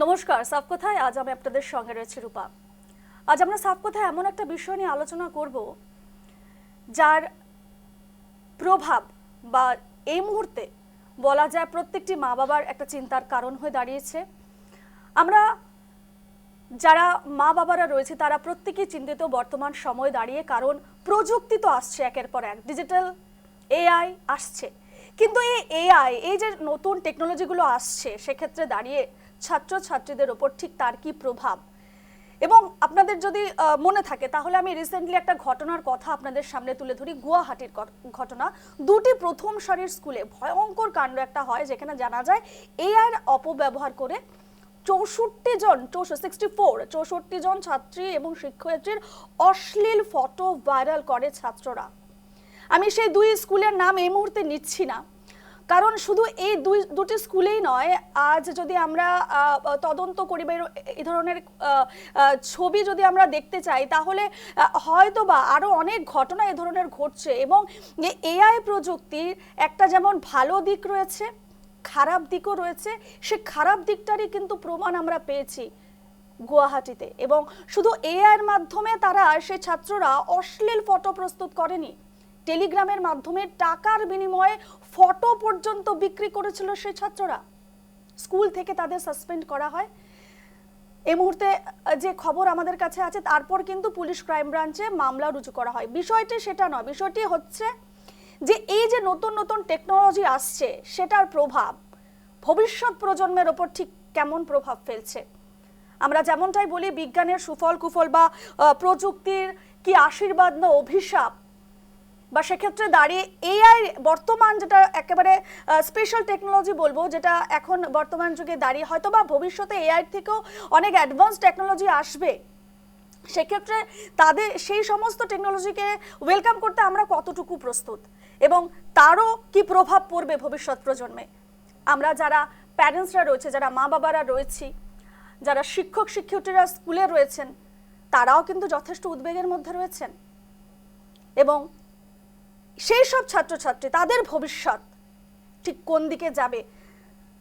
নমস্কার, সাফ কথায় আজ আমি আপনাদের সঙ্গে রয়েছে রূপা। আজ আমরা সাফ কথায় এমন একটা বিষয় নিয়ে আলোচনা করব যার প্রভাব বা এই মুহূর্তে বলা যায় প্রত্যেকটি মা বাবার একটা চিন্তার কারণ হয়ে দাঁড়িয়েছে। আমরা যারা মা বাবারা রয়েছে তারা প্রত্যেকেই চিন্তিত বর্তমান সময় দাঁড়িয়ে, কারণ প্রযুক্তি তো আসছে একের পর এক, ডিজিটাল এআই আসছে, কিন্তু এই এআই এই যে নতুন টেকনোলজিগুলো আসছে সেক্ষেত্রে দাঁড়িয়ে ছাত্রছাত্রীদের ওপর ঠিক তার কি প্রভাব। এবং আপনাদের যদি মনে থাকে তাহলে আমি রিসেন্টলি একটা ঘটনার কথা আপনাদের সামনে তুলে ধরি। গুয়াহাটির ঘটনা। দুটি প্রথম সারির স্কুলে ভয়ঙ্কর কাণ্ড একটা হয়, যেখানে জানা যায় এআইয়ের অপব্যবহার করে 64 জন ছাত্রী এবং শিক্ষয়িত্রীর অশ্লীল ফটো ভাইরাল করে ছাত্ররা। আমি সেই দুই স্কুলের নাম এই মুহূর্তে নিচ্ছি না, কারণ শুধু এই দুটি স্কুলেই নয়, আজ যদি আমরা তদন্ত করি বা এই ধরনের ছবি যদি আমরা দেখতে চাই তাহলে হয়তো বা আরও অনেক ঘটনা এ ধরনের ঘটছে। এবং এআই প্রযুক্তির একটা যেমন ভালো দিক রয়েছে, খারাপ দিকও রয়েছে। সে খারাপ দিকটারই কিন্তু প্রমাণ আমরা পেয়েছি গুয়াহাটিতে। এবং শুধু এআইয়ের মাধ্যমে তারা সেই ছাত্ররা অশ্লীল ফটো প্রস্তুত করেনি, টেলিগ্রামের মাধ্যমে টাকার বিনিময়ে ফটো পর্যন্ত বিক্রি করেছিল সেই ছাত্ররা। স্কুল থেকে তাদের সাসপেন্ড করা হয়। এই মুহূর্তে যে খবর আমাদের কাছে আছে, তারপর কিন্তু পুলিশ ক্রাইম ব্রাঞ্চে মামলা রুজু করা হয়। বিষয়টি সেটা নয়, বিষয়টি হচ্ছে যে এই যে নতুন নতুন টেকনোলজি আসছে সেটার প্রভাব ভবিষ্যৎ প্রজন্মের ওপর ঠিক কেমন প্রভাব ফেলছে। আমরা যেমনটাই বলি বিজ্ঞানের সুফল কুফল বা প্রযুক্তির কি আশীর্বাদ না অভিশাপ, বা সেক্ষেত্রে দাঁড়িয়ে এআই বর্তমান যেটা একেবারে স্পেশাল টেকনোলজি বলবো, যেটা এখন বর্তমান যুগে দাঁড়িয়ে হয়তো বা ভবিষ্যতে এআই থেকেও অনেক অ্যাডভান্স টেকনোলজি আসবে, সেক্ষেত্রে তাদের সেই সমস্ত টেকনোলজিকে ওয়েলকাম করতে আমরা কতটুকু প্রস্তুত এবং তারও কি প্রভাব পড়বে ভবিষ্যৎ প্রজন্মে। আমরা যারা প্যারেন্টসরা রয়েছে, যারা মা বাবারা রয়েছি, যারা শিক্ষক শিক্ষয়িত্রীরা স্কুলে রয়েছেন, তারাও কিন্তু যথেষ্ট উদ্বেগের মধ্যে রয়েছেন। এবং সেই সব ছাত্রছাত্রী তাদের ভবিষ্যৎ ঠিক কোন দিকে যাবে,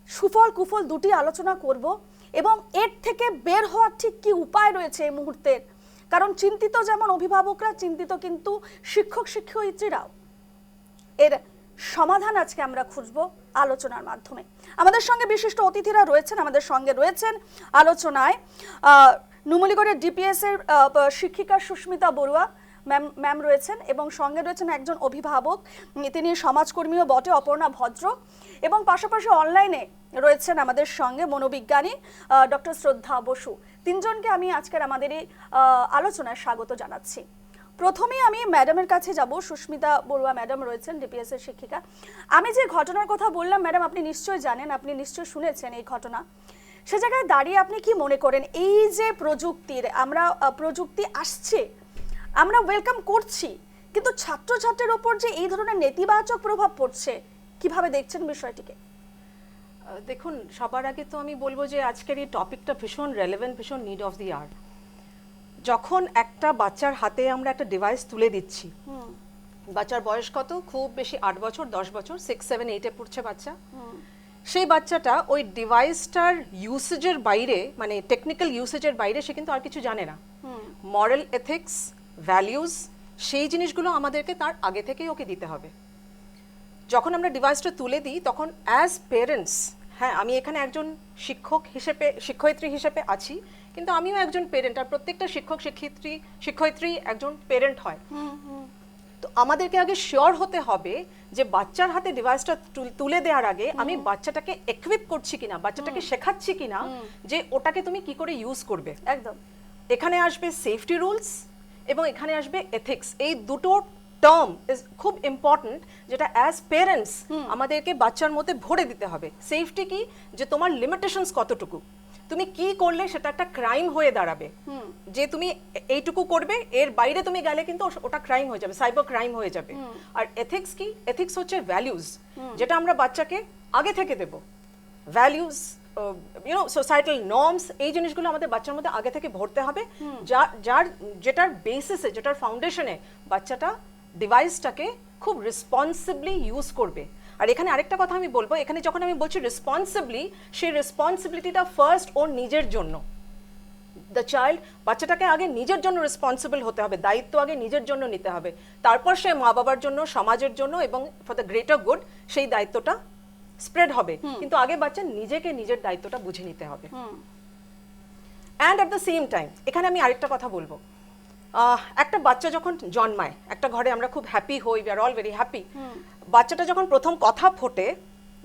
সুফল কুফল দুটি আলোচনা করব। এবং এর থেকে বের হওয়ার ঠিক কি উপায় রয়েছে এই মুহূর্তের, কারণ চিন্তিত যেমন অভিভাবকরা, চিন্তিত কিন্তু শিক্ষক শিক্ষয়িত্রীরাও। এর সমাধান আজকে আমরা খুঁজব আলোচনার মাধ্যমে। আমাদের সঙ্গে বিশিষ্ট অতিথিরা রয়েছেন, আমাদের সঙ্গে রয়েছেন আলোচনায় নুমলীগড়ের ডিপিএস এর শিক্ষিকা সুস্মিতা বড়ুয়া ম্যাম রয়েছেন, এবং সঙ্গে রয়েছেন একজন অভিভাবক, তিনি সমাজকর্মীও বটে, অপর্ণা ভদ্র, এবং পাশাপাশি অনলাইনে রয়েছেন আমাদের সঙ্গে মনোবিজ্ঞানী ডক্টর শ্রদ্ধা বসু। তিনজনকে আমি আজকের আমাদের এই আলোচনায় স্বাগত জানাচ্ছি। প্রথমেই আমি ম্যাডামের কাছে যাব। সুস্মিতা বড়ুয়া ম্যাডাম রয়েছেন ডিপিএস এর শিক্ষিকা। আমি যে ঘটনার কথা বললাম ম্যাডাম, আপনি নিশ্চয়ই জানেন, আপনি নিশ্চয়ই শুনেছেন এই ঘটনা। সে জায়গায় দাঁড়িয়ে আপনি কি মনে করেন, এই যে প্রযুক্তি আসছে, আমরা ওয়েলকাম করছি, কিন্তু ছাত্রছাত্রীর ওপর যে এই ধরনের নেতিবাচক প্রভাব পড়ছে, কিভাবে দেখছেন বিষয়টিকে? দেখুন, সবার আগে তো আমি বলবো যে আজকের এই টপিকটা ভীষণ রেলেভেন্ট, ভীষণ নিড অফ দি আওয়ার। যখন একটা বাচ্চার হাতে আমরা একটা ডিভাইস তুলে দিচ্ছি, বাচ্চার বয়স কত, খুব বেশি 8 বছর 10 বছর, 6, 7, 8-এ পড়ছে বাচ্চা, সেই বাচ্চাটা ওই ডিভাইসটার ইউসেজের বাইরে, মানে টেকনিক্যাল ইউসেজের বাইরে সে কিন্তু আর কিছু জানে না। মরাল এথিক্স, ভ্যালিউজ, সেই জিনিসগুলো আমাদেরকে তার আগে থেকেই ওকে দিতে হবে। যখন আমরা ডিভাইসটা তুলে দিই তখন অ্যাজ পেরেন্টস, হ্যাঁ আমি এখানে একজন শিক্ষয়িত্রী হিসেবে আছি, কিন্তু আমিও একজন পেরেন্ট, আর প্রত্যেকটা শিক্ষয়িত্রী একজন পেরেন্ট হয়। তো আমাদেরকে আগে শিওর হতে হবে যে বাচ্চার হাতে ডিভাইসটা তুলে দেওয়ার আগে আমি বাচ্চাটাকে একুইপ করছি কিনা, বাচ্চাটাকে শেখাচ্ছি কিনা যে ওটাকে তুমি কি করে ইউজ করবে। একদম। এখানে আসবে সেফটি রুলস এবং এখানে আসবে এথিক্স। এই দুটো টার্ম ইজ খুব ইম্পর্টেন্ট, যেটা অ্যাজ পেরেন্টস আমাদেরকে বাচ্চার মধ্যে ভরে দিতে হবে। সেফটি কি, যে তোমার লিমিটেশনস কতটুকু, তুমি কি করলে সেটা একটা ক্রাইম হয়ে দাঁড়াবে, যে তুমি এইটুকু করবে, এর বাইরে তুমি গেলে কিন্তু ওটা ক্রাইম হয়ে যাবে, সাইবার ক্রাইম হয়ে যাবে। আর এথিক্স কি, এথিক্স হচ্ছে ভ্যালিউজ, যেটা আমরা বাচ্চাকে আগে থেকে দেব। ভ্যালিউজ, সোসাইটাল নর্মস, এই জিনিসগুলো আমাদের বাচ্চার মধ্যে আগে থেকে ভরতে হবে, যেটার বেসিসে, যেটার ফাউন্ডেশনে বাচ্চাটা ডিভাইসটাকে খুব রেসপন্সিবলি ইউজ করবে। আর এখানে আরেকটা কথা আমি বলবো, এখানে যখন আমি বলছি রেসপন্সিবলি, সেই রেসপন্সিবিলিটিটা ফার্স্ট ওর নিজের জন্য। দ্য চাইল্ড, বাচ্চাটাকে আগে নিজের জন্য রেসপন্সিবল হতে হবে, দায়িত্ব আগে নিজের জন্য নিতে হবে, তারপর সে মা বাবার জন্য, সমাজের জন্য এবং ফর দ্য গ্রেটার গুড সেই দায়িত্বটা স্প্রেড হবে। কিন্তু আগে বাচ্চা নিজেকে নিজের দায়িত্বটা বুঝে নিতে হবে। And at the same time এখানে আমি আরেকটা কথা বলবো, একটা বাচ্চা যখন জন্মায় একটা ঘরে, আমরা খুব হ্যাপি হই, we are all very happy. বাচ্চাটা যখন প্রথম কথা ফোটে,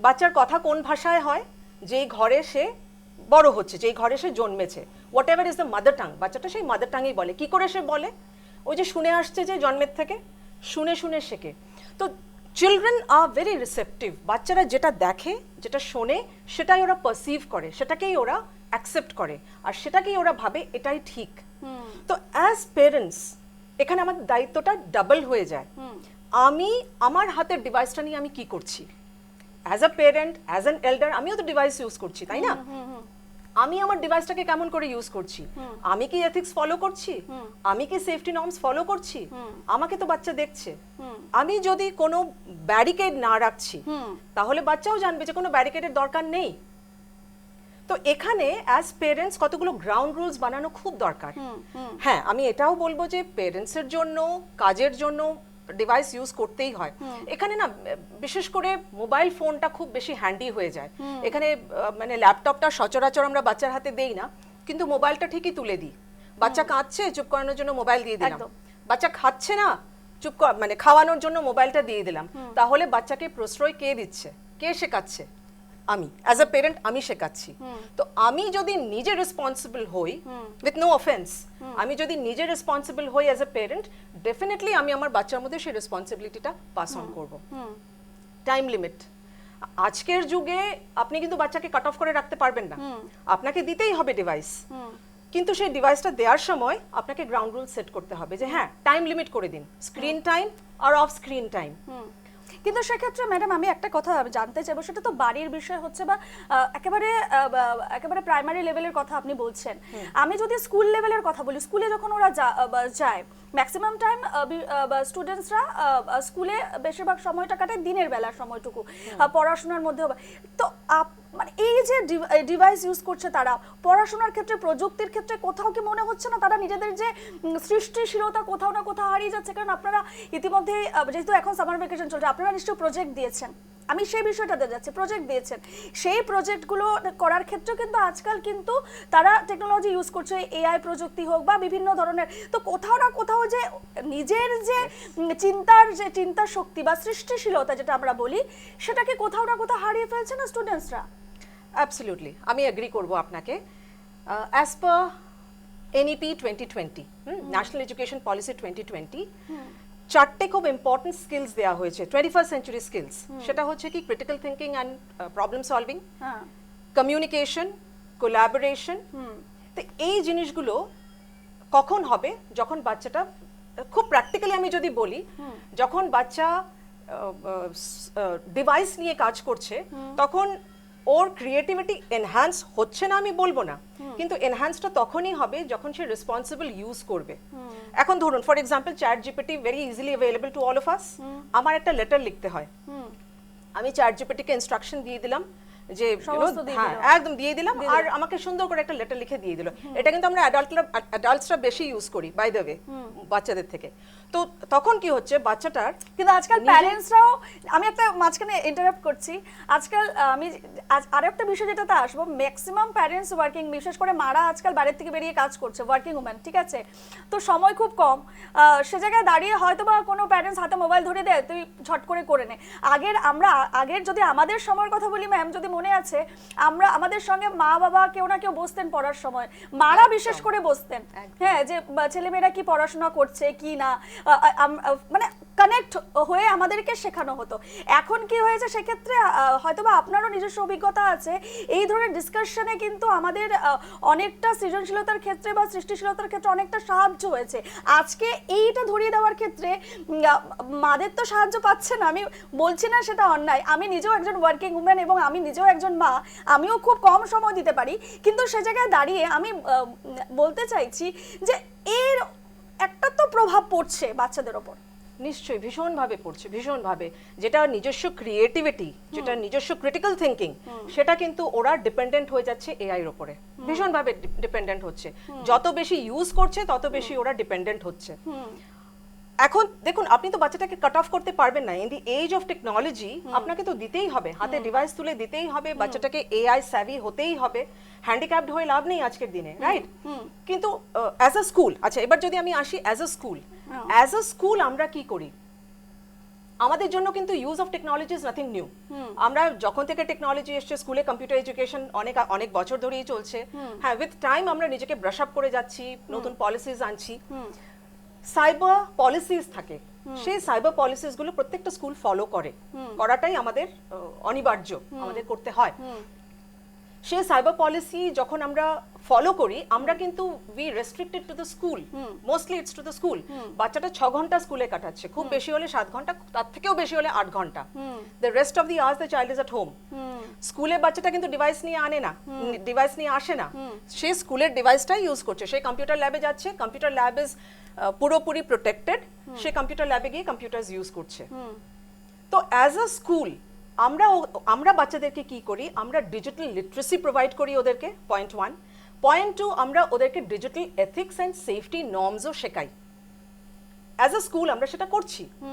বাচ্চার কথা কোন ভাষায় হয়? যেই ঘরে সে বড় হচ্ছে, যেই ঘরে সে জন্মেছে, what ever is the mother tongue, বাচ্চাটা সেই মাদার টাঙেই বলে। কি করে সে বলে? ওই যে শুনে আসছে, যে জন্মের থেকে শুনে শুনে শেখে। তো চিলড্রেন আর ভেরি রিসেপটিভ, বাচ্চারা যেটা দেখে, যেটা শোনে, সেটাই ওরা পারসিভ করে, সেটাকেই ওরা অ্যাকসেপ্ট করে, আর সেটাকেই ওরা ভাবে এটাই ঠিক। তো অ্যাজ পেরেন্টস এখানে আমার দায়িত্বটা ডাবল হয়ে যায়। আমি আমার হাতের ডিভাইসটা নিয়ে আমি কি করছি? As a parent, as an এল্ডার, আমিও তো ডিভাইস ইউজ করছি, তাই না? আমি আমার ডিভাইসটাকে কেমন করে ইউজ করছি? আমি কি এথিক্স ফলো করছি? আমি কি সেফটি নর্মস ফলো করছি? আমাকে তো বাচ্চা দেখছে। আমি যদি কোনো ব্যারিকেড না রাখছি, তাহলে বাচ্চাও জানবে যে কোনো ব্যারিকেডের দরকার নেই। তো এখানে অ্যাজ পেরেন্টস কতগুলো গ্রাউন্ড রুলস বানানো খুব দরকার। হ্যাঁ, আমি এটাও বলবো যে পেরেন্টসের জন্য, কাজের জন্য ডিভাইস ইউজ করতেই হয়। এখানে না বিশেষ করে মোবাইল ফোনটা খুব বেশি হ্যান্ডি হয়ে যায়। এখানে মানে ল্যাপটপটা সচরাচর আমরা বাচ্চার হাতে দেই না, কিন্তু মোবাইলটা ঠিকই তুলে দিই। বাচ্চা কাঁদছে, চুপ করানোর জন্য মোবাইল দিয়ে দিলাম। বাচ্চা খাচ্ছে না, মানে খাওয়ানোর জন্য মোবাইলটা দিয়ে দিলাম। তাহলে বাচ্চাকে প্রশ্রয় কে দিচ্ছে? কে শেখাচ্ছে? আমি অ্যাজ আ পেরেন্ট আমি শেখাচ্ছি। তো আমি যদি নিজে রেসপন্সিবল হই, উইথ নো অফেন্স, আমি যদি নিজে রেসপন্সিবল হই অ্যাজ আ পেরেন্ট, ডেফিনেটলি আমি আমার বাচ্চার মধ্যে সেই রেসপন্সিবিলিটিটা পাস অন করব। টাইম লিমিট, আজকের যুগে আপনি কিন্তু বাচ্চাকে কাট অফ করে রাখতে পারবেন না, আপনাকে দিতেই হবে ডিভাইস। কিন্তু সেই ডিভাইসটা দেওয়ার সময় আপনাকে গ্রাউন্ড রুল সেট করতে হবে যে হ্যাঁ, টাইম লিমিট করে দিন, স্ক্রিন টাইম আর অফ স্ক্রিন টাইম। কিন্তু সেক্ষেত্রে ম্যাডাম আমি একটা কথা জানতে চাইবো, সেটা তো বাড়ির বিষয় হচ্ছে বা একেবারে প্রাইমারি লেভেলের কথা আপনি বলছেন। আমি যদি স্কুল লেভেলের কথা বলি, স্কুলে যখন ওরা যায়, ম্যাক্সিমাম টাইম স্টুডেন্টসরা স্কুলে বেশিরভাগ সময়টা কাটায় দিনের বেলার সময়টুকু পড়াশোনার মধ্যে। তো মানে এই যে ডিভাইস ইউজ করছে তারা পড়াশোনার ক্ষেত্রে, প্রযুক্তির ক্ষেত্রে, কোথাও কি মনে হচ্ছে না তারা নিজেদের যে সৃষ্টিশীলতা কোথাও না কোথাও হারিয়ে যাচ্ছে? কারণ আপনারা ইতিমধ্যে, যেহেতু এখন সামার ভ্যাকেশন চলছে, আপনারা নিশ্চয়ই প্রজেক্ট দিয়েছেন, আমি সেই বিষয়টাতে যাচ্ছি, প্রজেক্ট দিয়েছেন, সেই প্রজেক্টগুলো করার ক্ষেত্রে কিন্তু আজকাল কিন্তু তারা টেকনোলজি ইউজ করছে, এআই প্রযুক্তি হোক বা বিভিন্ন ধরনের। তো কোথাও না কোথাও যে নিজের যে চিন্তা শক্তি বা সৃষ্টিশীলতা যেটা আমরা বলি, সেটাকে কোথাও না কোথাও হারিয়ে ফেলছে না স্টুডেন্টসরা? অ্যাবসলিউটলি, আমি এগ্রি করব আপনাকে। As per NEP 2020, national education policy 2020, চারটে খুব ইম্পর্টেন্ট স্কিলস দেওয়া হয়েছে, 21st সেঞ্চুরি স্কিলস। সেটা হচ্ছে কি critical thinking and problem solving, communication, collaboration. তো এই জিনিসগুলো কখন হবে? যখন বাচ্চাটা খুব প্র্যাকটিক্যালি আমি যদি বলি, যখন বাচ্চা ডিভাইস নিয়ে কাজ করছে, তখন ওর ক্রিয়েটিভিটি এনহ্যান্স হচ্ছে না আমি বলবো না, কিন্তু এনহ্যান্সটা তখনই হবে যখন সে রেসপন্সিবল ইউজ করবে। এখন ধরুন for example chat GPT very easily available to all of us. আমার একটা লেটার লিখতে হয়, আমি চ্যাট জিপিটিকে ইনস্ট্রাকশন দিয়ে দিলাম যে একদম দিয়ে দিলাম, আর আমাকে সুন্দর করে একটা লেটার লিখে দিয়ে দিল। এটা কিন্তু আমরা অ্যাডাল্টসরা বেশি ইউজ করি বাই দ্য ওয়ে বাচ্চাদের থেকে। তো তখন কি হচ্ছে বাচ্চাটার, কিন্তু আজকাল প্যারেন্টসরাও, আমি একটা মাঝখানে ইন্টারাপ্ট করছি, আজকাল আমি আরেকটা বিষয় যেটাতে আসবো, ম্যাক্সিমাম প্যারেন্টস ওয়ার্কিং, বিশেষ করে মারা আজকাল বাইরের থেকে বেরিয়ে কাজ করছে, ওয়ার্কিং উম্যান, ঠিক আছে? তো সময় খুব কম, সে জায়গায় দাঁড়িয়ে হয়তো বা কোনো প্যারেন্টস হাতে মোবাইল ধরে দেয়, তুই ঝট করে নে। আগের যদি আমাদের সময়ের কথা বলি ম্যাম, যদি মনে আছে, আমাদের সঙ্গে মা বাবা কেউ না কেউ বসতেন পড়ার সময়, মারা বিশেষ করে বসতেন, হ্যাঁ, যে ছেলেমেয়েরা কি পড়াশোনা করছে কি না, মানে কানেক্ট হয়ে আমাদেরকে শেখানো হতো। এখন কি হয়েছে, সেক্ষেত্রে হয়তোবা আপনারও নিজস্ব অভিজ্ঞতা আছে, এই ধরনের ডিসকাশনে কিন্তু আমাদের অনেকটা সৃজনশীলতার ক্ষেত্রে বা সৃষ্টিশীলতার ক্ষেত্রে অনেকটা সাহায্য হয়েছে। আজকে এইটা ধরিয়ে দেওয়ার ক্ষেত্রে মাদের তো সাহায্য পাচ্ছে না, আমি বলছি না সেটা অন্যায়, আমি নিজেও একজন ওয়ার্কিং উম্যান এবং আমি নিজেও একজন মা, আমিও খুব কম সময় দিতে পারি, কিন্তু সে জায়গায় দাঁড়িয়ে আমি বলতে চাইছি যে এর একটা তো প্রভাব পড়ছে বাচ্চাদের ওপর। নিশ্চয়ই ভীষণভাবে পড়ছে, ভীষণভাবে। যেটা নিজস্ব ক্রিয়েটিভিটি, যেটা নিজস্ব ক্রিটিক্যাল থিঙ্কিং, সেটা কিন্তু ওরা ডিপেন্ডেন্ট হয়ে যাচ্ছে এআই এর উপরে, ভীষণভাবে ডিপেন্ডেন্ট হচ্ছে। যত বেশি ইউজ করছে তত বেশি ওরা ডিপেন্ডেন্ট হচ্ছে। এখন দেখুন, আপনি তো বাচ্চাটাকে কাট অফ করতে পারবেন না। In the age of technology আপনাকে তো দিতেই হবে, হাতে ডিভাইস তুলে দিতেই হবে, বাচ্চাটাকে এআই স্যাভি হতেই হবে। হ্যান্ডিক্যাপড হয়ে লাভ নেই আজকের দিনে, রাইট? কিন্তু অ্যাজ আ স্কুল, আচ্ছা এবার যদি আমি আসি অ্যাজ আ স্কুল আমরা কি করি? আমাদের জন্য কিন্তু use of technology is nothing new. আমরা যখন থেকে টেকনোলজি এসছে, স্কুলে কম্পিউটার এডুকেশন অনেক বছর ধরেই চলছে। হ্যাঁ, উইথ টাইম আমরা নিজেকে ব্রাশ আপ করে যাচ্ছি, নতুন পলিসিস আনছি। সাইবার পলিসিস থাকে, সেই সাইবার পলিসিস গুলো প্রত্যেকটা স্কুল ফলো করাটাই আমাদের অনিবার্য, আমাদের করতে হয়। সেই সাইবার পলিসি যখন আমরা ফলো করি, আমরা কিন্তু we restricted to the school, mostly it's to the school. বাচ্চাটা 6 ঘন্টা স্কুলে কাটাচ্ছে, খুব বেশি হলে 7 ঘন্টা, তার থেকেও বেশি হলে 8 ঘন্টা। The rest of the hours the child is at home. স্কুলে বাচ্চাটা কিন্তু ডিভাইস নিয়ে ডিভাইস নিয়ে আসে না, সে স্কুলের ডিভাইসটাই ইউজ করছে। সে কম্পিউটার ল্যাবে যাচ্ছে, কম্পিউটার ল্যাব ইজ পুরোপুরি প্রোটেক্টেড, সে কম্পিউটার ল্যাবে গিয়ে কম্পিউটার ইউজ করছে। তো অ্যাজ আ স্কুল আমরা বাচ্চাদেরকে কি করি? আমরা ডিজিটাল লিটারেসি প্রোভাইড করি ওদেরকে, পয়েন্ট 1। পয়েন্ট 2, আমরা ওদেরকে ডিজিটাল এথিক্স অ্যান্ড সেফটি নর্মসও শেখাই। অ্যাজ আ স্কুল আমরা সেটা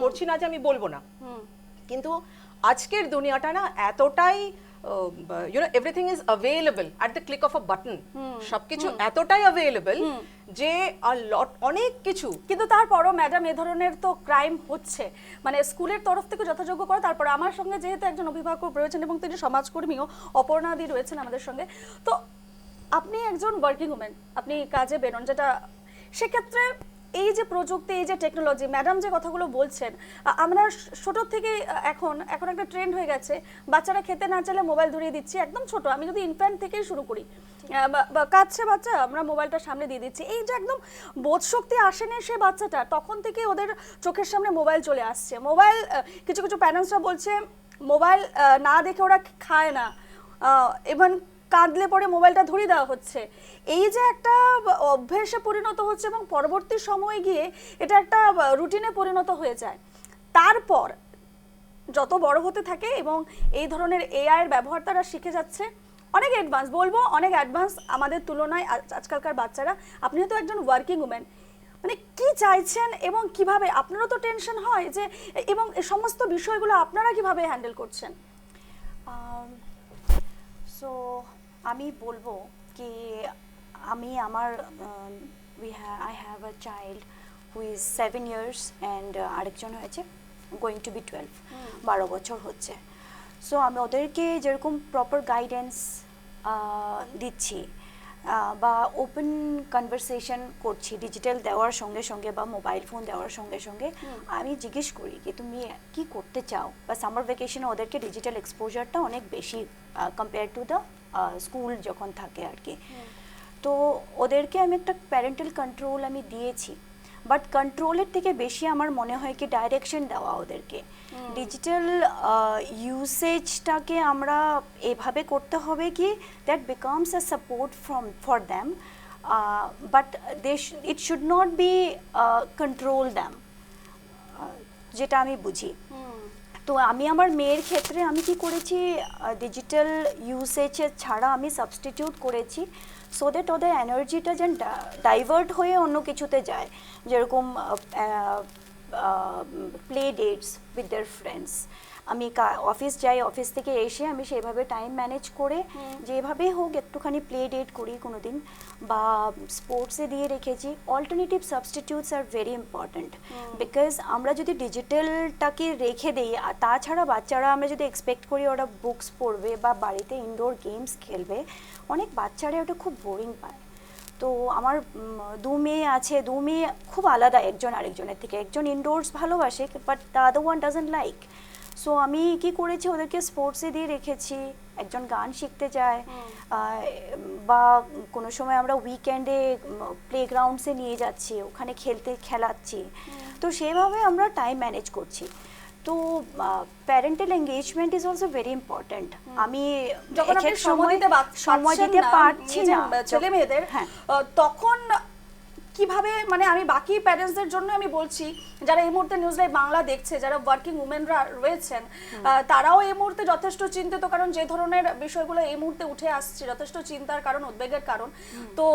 করছি না যে আমি বলবো না, কিন্তু আজকের দুনিয়াটা না এতটাই everything is available at the click of a button. সবকিছু এতটাই অ্যাভেলেবল যে অনেক কিছু। কিন্তু তারপরও ম্যাডাম, এ ধরনের তো ক্রাইম হচ্ছে, মানে স্কুলের তরফ থেকে যথাযোগ্য করে। তারপর আমার সঙ্গে যেহেতু একজন অভিভাবক রয়েছেন এবং তিনি সমাজকর্মীও, অপর্ণাদি রয়েছেন আমাদের সঙ্গে, তো আপনি একজন ওয়ার্কিং ওম্যান, আপনি কাজে বেরোন, যেটা সেক্ষেত্রে এই যে প্রযুক্তি, এই যে টেকনোলজি, ম্যাডাম যে কথাগুলো বলছেন, আমরা ছোট থেকে এখন একটা ট্রেন্ড হয়ে গেছে, বাচ্চারা খেতে না চাইলে মোবাইল ধরিয়ে দিচ্ছি, একদম ছোট, আমি যদি ইনফ্যান্ট থেকেই শুরু করি, কাঁদছে বাচ্চা, আমরা মোবাইলটা সামনে দিয়ে দিচ্ছি। এই যে একদম বোধশক্তি আসেনি সে বাচ্চাটা, তখন থেকে ওদের চোখের সামনে মোবাইল চলে আসছে। মোবাইল, কিছু প্যারেন্টসরা বলছে মোবাইল না দেখে ওরা খায় না, ইভেন কাঁদলে পরে মোবাইলটা ধরিয়ে দেওয়া হচ্ছে। এই যে একটা অভ্যেসে পরিণত হচ্ছে এবং পরবর্তী সময়ে গিয়ে এটা একটা রুটিনে পরিণত হয়ে যায়। তারপর যত বড় হতে থাকে এবং এই ধরনের এআই এর ব্যবহার তারা শিখে যাচ্ছে, অনেক অ্যাডভান্স, বলবো অনেক অ্যাডভান্স আমাদের তুলনায় আজকালকার বাচ্চারা। আপনি তো একজন ওয়ার্কিং ওম্যান, মানে কি চাইছেন এবং কিভাবে, আপনারও তো টেনশন হয় যে, এবং এই সমস্ত বিষয়গুলো আপনারা কিভাবে হ্যান্ডেল করছেন? সো আমি বলবো কি, আমি আমার I have a child who is 7 years and আরেকজন হয়েছে গোয়িং টু বি 12 বছর হচ্ছে। সো আমি ওদেরকে যেরকম প্রপার গাইডেন্স দিচ্ছি বা ওপেন কনভারসেশন করছি ডিজিটাল দেওয়ার সঙ্গে সঙ্গে বা মোবাইল ফোন দেওয়ার সঙ্গে সঙ্গে, আমি জিজ্ঞেস করি কি তুমি কি করতে চাও, বা সামার ভ্যাকেশনে ওদেরকে ডিজিটাল এক্সপোজারটা অনেক বেশি কম্পেয়ার টু দ্য স্কুল যখন থাকে আর কি। তো ওদেরকে আমি একটা প্যারেন্টাল কন্ট্রোল আমি দিয়েছি, বাট কন্ট্রোলের থেকে বেশি আমার মনে হয় কি ডাইরেকশন দেওয়া ওদেরকে। ডিজিটাল ইউসেজটাকে আমরা এভাবে করতে হবে কি that becomes a support for them, but it should not be control them, যেটা আমি বুঝি। তো আমি আমার মেয়ের ক্ষেত্রে আমি কি করেছি, ডিজিটাল ইউসেজের ছাড়া আমি সাবস্টিটিউট করেছি, সো দ্যাট ওদের এনার্জিটা যেন ডাইভার্ট হয়ে অন্য কিছুতে যায়, যেরকম play dates with their friends. আমি অফিস যাই, অফিস থেকে এসে আমি সেভাবে টাইম ম্যানেজ করে যেভাবেই হোক একটুখানি প্লে ডেট করি কোনো দিন, বা স্পোর্টসে দিয়ে রেখেছি। Alternative substitutes are very important, because আমরা যদি ডিজিটালটাকে রেখে দিই, আর তাছাড়া বাচ্চারা আমরা যদি এক্সপেক্ট করি ওরা বুকস পড়বে বা বাড়িতে ইনডোর গেমস খেলবে, অনেক বাচ্চারা ওটা খুব বোরিং পায়। তো আমার 2 মেয়ে আছে, 2 মেয়ে খুব আলাদা একজন আরেকজনের থেকে। একজন ইনডোরস ভালোবাসে, but the other one doesn't like. So আমি কি করেছি, ওদেরকে স্পোর্টসে দিয়ে রেখেছি, একজন গান শিখতে যায়, বা কোনো সময় আমরা উইকেন্ডে প্লেগ্রাউন্ডসে নিয়ে যাচ্ছি, ওখানে খেলাচ্ছি। তো সেভাবে আমরা টাইম ম্যানেজ করছি। তো parental engagement is also very important. আমি যখন আপনি সময় দিতে পারছি না ছেলে মেয়েদের, তখন কিভাবে মানে আমি বাকি প্যারেন্টসদের জন্য আমি বলছি যারা এই মুহূর্তে নিউজ লাইভ বাংলা দেখছে, যারা ওয়ার্কিং উমেনরা রয়েছেন, তারাও এই মুহূর্তে যথেষ্ট চিন্তিত, কারণ যে ধরনের বিষয়গুলো এই মুহূর্তে উঠে আসছে যথেষ্ট চিন্তার কারণ, উদ্বেগের কারণ। তো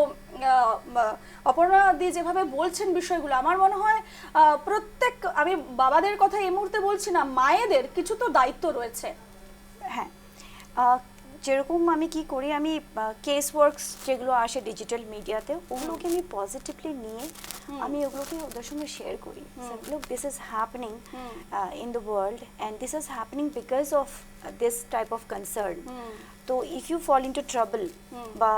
অপর্ণা দি যেভাবে বলছেন বিষয়গুলো, আমার মনে হয় প্রত্যেক, আমি বাবাদের কথা এই মুহূর্তে বলছি না, মায়েদের কিছু তো দায়িত্ব রয়েছে। হ্যাঁ, যেরকম আমি কি করি, আমি কেস ওয়ার্কস যেগুলো আসে ডিজিটাল মিডিয়াতে, ওগুলোকে আমি পজিটিভলি নিয়ে আমি ওগুলোকে ওদের সঙ্গে শেয়ার করি। Look, this is happening in the world and this is happening because of this type of concern. তো if you fall into trouble, বা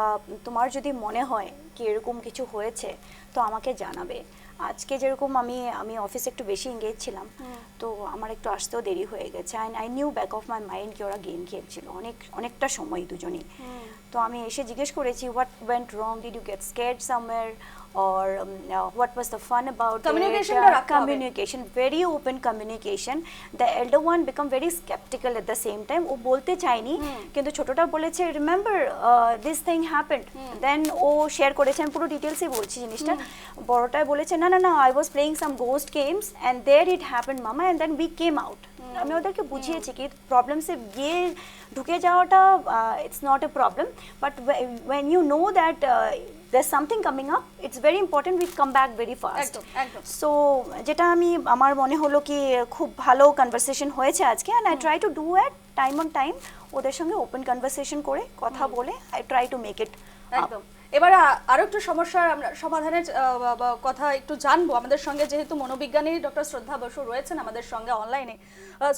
তোমার যদি মনে হয় কি এরকম কিছু হয়েছে, তো আমাকে জানাবে। আজকে যেরকম আমি অফিসে একটু বেশি এঙ্গেজ ছিলাম, তো আমার একটু আসতেও দেরি হয়ে গেছে। And I knew back of my mind কি ওরা গেম খেলছিল অনেকটা সময় দুজনেই। তো আমি এসে জিজ্ঞেস করেছি, what went wrong, did you get scared somewhere, or what was the fun about Communication it? টা রাখতে হবে। Communication, very open communication. The elder one become very skeptical at the same time. ও বলতে চাইনি, কিন্তু ছোটটা বলেছে, remember this thing happened. Then ও share করেছে, আমি পুরো ডিটেলসে বলছি জিনিসটা। বড়টা বলেছে, না না না, I was playing some ghost games and there it happened mama, and then we came out. আমি ওদেরকে বুঝিয়েছি কি প্রবলেমসে গিয়ে ঢুকে যাওয়াটা it's not a problem, but when you know that there's something coming up, it's very important we come back very fast. একদম, একদম। So যেটা আমার মনে হলো কি খুব ভালো কনভারসেশন হয়েছে আজকে, and I try to do it time on time, ওদের সঙ্গে ওপেন কনভারসেশন করে কথা বলে I try to make it up. একদম। এবার আরো একটু সমস্যার আমরা সমাধানের কথা একটু জানবো। আমাদের সঙ্গে যেহেতু মনোবিজ্ঞানী ডক্টর শ্রদ্ধা বসু রয়েছেন আমাদের সঙ্গে অনলাইনে।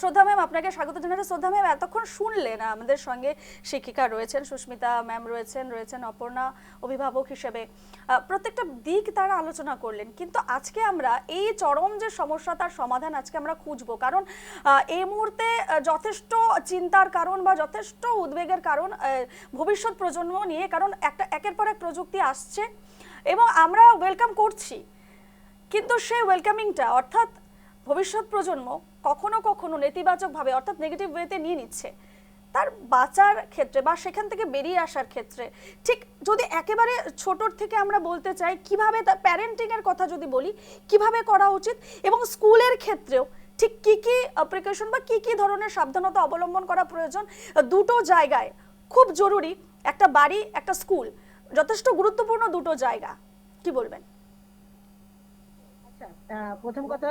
শ্রদ্ধা ম্যাম, আপনাকে স্বাগত জানাচ্ছি। শ্রদ্ধা ম্যাম, এতক্ষণ শুনলেন আমাদের সঙ্গে শিক্ষিকা রয়েছেন, সুস্মিতা ম্যাম রয়েছেন অপর্ণা অভিভাবক হিসেবে, প্রত্যেকটা দিক তারা আলোচনা করলেন। কিন্তু আজকে আমরা এই চরম যে সমস্যা, তার সমাধান আজকে আমরা খুঁজবো, কারণ এই মুহূর্তে যথেষ্ট চিন্তার কারণ বা যথেষ্ট উদ্বেগের কারণ ভবিষ্যৎ প্রজন্ম নিয়ে, কারণ একের পর এক প্রযুক্তি আসছে এবং আমরা ওয়েলকাম করছি, কিন্তু সেই ওয়েলকামিংটা অর্থাৎ ভবিষ্যৎ প্রজন্ম কখনো কখনো নেতিবাচকভাবে অর্থাৎ নেগেটিভ ওয়েতে নিয়ে নিচ্ছে তার বাঁচার ক্ষেত্রে বা সেখান থেকে বেরিয়ে আসার ক্ষেত্রে। ঠিক যদি একেবারে ছোটোর থেকে আমরা বলতে চাই কিভাবে প্যারেন্টিংয়ের কথা যদি বলি, কিভাবে করা উচিত, এবং স্কুলের ক্ষেত্রেও ঠিক কী কী প্রিকশন বা কী কী ধরনের সাবধানতা অবলম্বন করা প্রয়োজন, দুটো জায়গায় খুব জরুরি, একটা বাড়ি একটা স্কুল, যথেষ্ট গুরুত্বপূর্ণ দুটো জায়গা, কি বলবেন? আচ্ছা, প্রথম কথা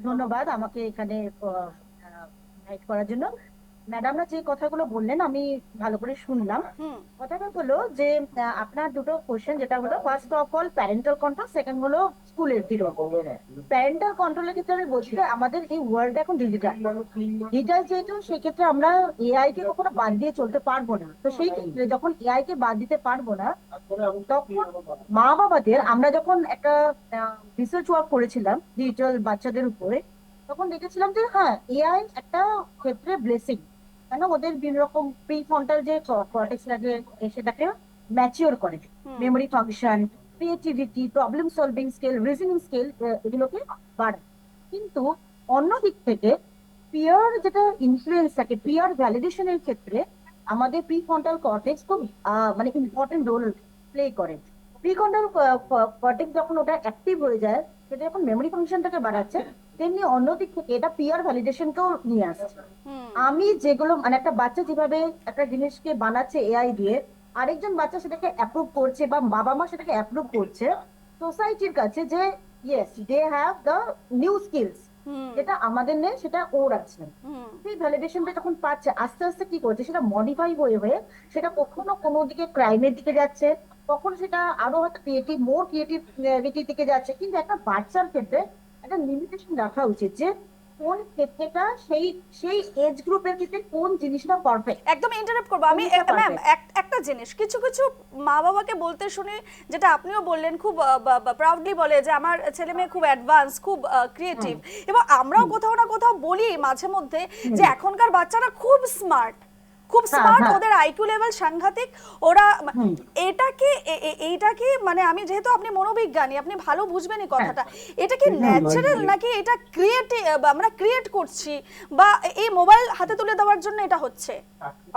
ধন্যবাদ আমাকে এখানে ইনভাইট করার জন্য। ম্যাডামরা যে কথাগুলো বললেন আমি ভালো করে শুনলাম। কথাটা হলো যে আপনার দুটো কোশ্চেন, যেটা হলো first of all parental control, second হলো স্কুলের দিকে। প্যারেন্টাল কন্ট্রোলের ক্ষেত্রে আমি বলছি আমাদের এই ওয়ার্ল্ড এখন ডিজিটাল যেহেতু, সেক্ষেত্রে আমরা এআই কে কখনো বাদ দিয়ে চলতে পারবো না। তো সেই ক্ষেত্রে যখন এআই কে বাদ দিতে পারবো না, তখন মা বাবাদের, আমরা যখন একটা রিসার্চ ওয়ার্ক করেছিলাম ডিজিটাল বাচ্চাদের উপরে, তখন দেখেছিলাম যে হ্যাঁ, এআই একটা ক্ষেত্রে ব্লেসিং, কেন ওদের বিভিন্ন রকম প্রি ফ্রন্টাল যে কর্টেক্স লাগে সেটাকে ম্যাচিওর করে, memory function, creativity, problem solving skill, reasoning skill, এগুলোকে বাড়ায়। কিন্তু অন্য দিক থেকে পিয়ার যেটা ইনফ্লুয়েন্স থাকে, পিয়ার ভ্যালিডেশনের ক্ষেত্রে আমাদের প্রি ফ্রন্টাল কর্টেক্স খুব মানে ইম্পর্টেন্ট রোল প্লে করে। প্রি ফ্রন্টাল কর্টেক্স যখন ওটা অ্যাক্টিভ হয়ে যায়, সেটা যখন মেমোরি ফাংশনটাকে বাড়াচ্ছে, তেমনি অন্য দিক থেকে এটা পিয়ার ভ্যালিডেশনকেও নিয়ে আসছে। আমি যেগুলো মানে একটা বাচ্চা যেভাবে একটা জিনিসকে বানাচ্ছে এআই দিয়ে, আরেকজন বাচ্চা সেটাকে অ্যাপ্রুভ করছে বা বাবা মা সেটাকে অ্যাপ্রুভ করছে সোসাইটির কাছে, যে yes they have the new skills, যেটা আমাদের নেই সেটা ওর আছে। সেই ভ্যালিডেশনটা যখন পাচ্ছে, আস্তে আস্তে কি করছে, সেটা মডিফাই হয়ে হয়ে সেটা কখনো কোনো দিকে ক্রাইমের দিকে যাচ্ছে, কখন সেটা আরো হয়তো ক্রিয়েটিভ, মোর ক্রিয়েটিভিটির দিকে যাচ্ছে। কিন্তু একটা বাচ্চার ক্ষেত্রে একটা লিমিটেশন রাখা উচিত, যে কোন ক্ষেত্রেটা সেই এজ গ্রুপের ক্ষেত্রে কোন জিনিসটা পারফেক্ট। একদম ইন্টারাপ্ট করবো আমি ম্যাম, একটা জিনিস কিছু কিছু মা বাবাকে বলতে শুনি, যেটা আপনিও বললেন, খুব প্রাউডলি বলে যে আমার ছেলে মেয়ে খুব অ্যাডভান্স, খুব ক্রিয়েটিভ, এবং আমরাও কোথাও না কোথাও বলি মাঝে মধ্যে যে এখনকার বাচ্চারা খুব স্মার্ট, ওদের আইকিউ লেভেল সাংঘাতিক। ওরা এইটা কি মানে, আমি যেহেতু আপনি মনোবিজ্ঞানী, আপনি ভালো বুঝবেন এই কথাটা, এটা কি ন্যাচারাল নাকি এটা আমরা ক্রিয়েট করছি, বা এই মোবাইল হাতে তুলে দেওয়ার জন্য এটা হচ্ছে?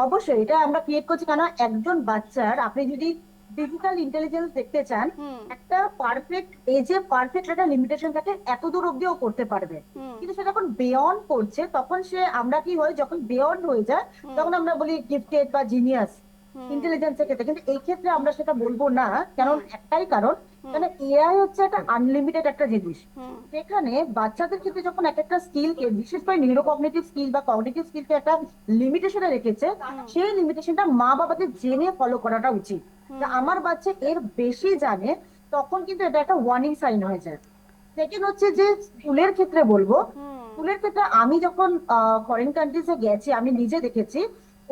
অবশ্যই এটা আমরা ক্রিয়েট করছি, কেন একজন বাচ্চার আপনি যদি ডিজিটাল ইন্টেলিজেন্স দেখতে চান, একটা পারফেক্ট এজে পারফেক্ট একটা লিমিটেশন থাকে, এত দূর অব্দিও করতে পারবে। কিন্তু সে যখন বিয়ন্ড করছে তখন সে, আমরা কি হয় যখন বিয়ন্ড হয়ে যায় তখন আমরা বলি গিফটেড বা জিনিয়াস ইন্টেলিজেন্সের ক্ষেত্রে। কিন্তু এই ক্ষেত্রে আমরা সেটা বলবো না, কারণ একটাই কারণ, কারণ এআই হচ্ছে একটা আনলিমিটেড একটা জিনিস। সেখানে বাচ্চাদের ক্ষেত্রে যখন এক একটা স্কিলকে, বিশেষ করে নিউরোকগনিটিভ স্কিল বা কগনিটিভ স্কিলকে একটা লিমিটেশনে রেখেছে, সেই লিমিটেশনটা মা বাবাদের জেনে ফলো করাটা উচিত। যে আমার বাচ্চা এর বেশি জানে, তখন কিন্তু এটা একটা ওয়ার্নিং সাইন হয়ে যায়। সেকেন্ড হচ্ছে যে স্কুলের ক্ষেত্রে বলবো, স্কুলের ক্ষেত্রে আমি যখন ফরেন কান্ট্রিজে গেছি আমি নিজে দেখেছি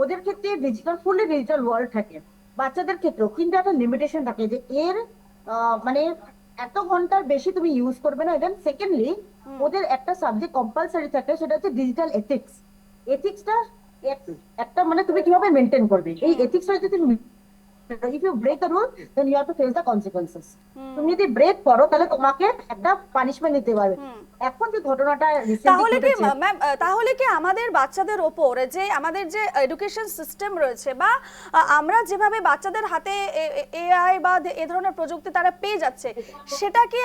ওদের ক্ষেত্রে ডিজিটাল, ফুললি ডিজিটাল ওয়ার্ল্ড থাকে। বাচ্চাদের ক্ষেত্রেও কিন্তু একটা লিমিটেশন থাকে যে এর মানে এত ঘন্টার বেশি তুমি ইউজ করবে না। দেন সেকেন্ডলি ওদের একটা সাবজেক্ট কম্পালসারি থাকে, সেটা হচ্ছে ডিজিটাল এথিক্স। এথিক্সটা একটা মানে তুমি কিভাবে মেনটেন করবে, এই এথিক্সটা যদি তুমি, if you break the rule then you have to face the consequences. তুমি যদি ব্রেক করো তাহলে তোমাকে একটা পানিশমেন্ট নিতে পারবে। এখন যে ঘটনাটা তাহলে কি রিসেন্টলি ম্যাম, তাহলে কি আমাদের বাচ্চাদের ওপর যে আমাদের যে এডুকেশন সিস্টেম রয়েছে, বা আমরা যেভাবে বাচ্চাদের হাতে এআই বা এ ধরনের প্রযুক্তি তারা পেয়ে যাচ্ছে, সেটা কি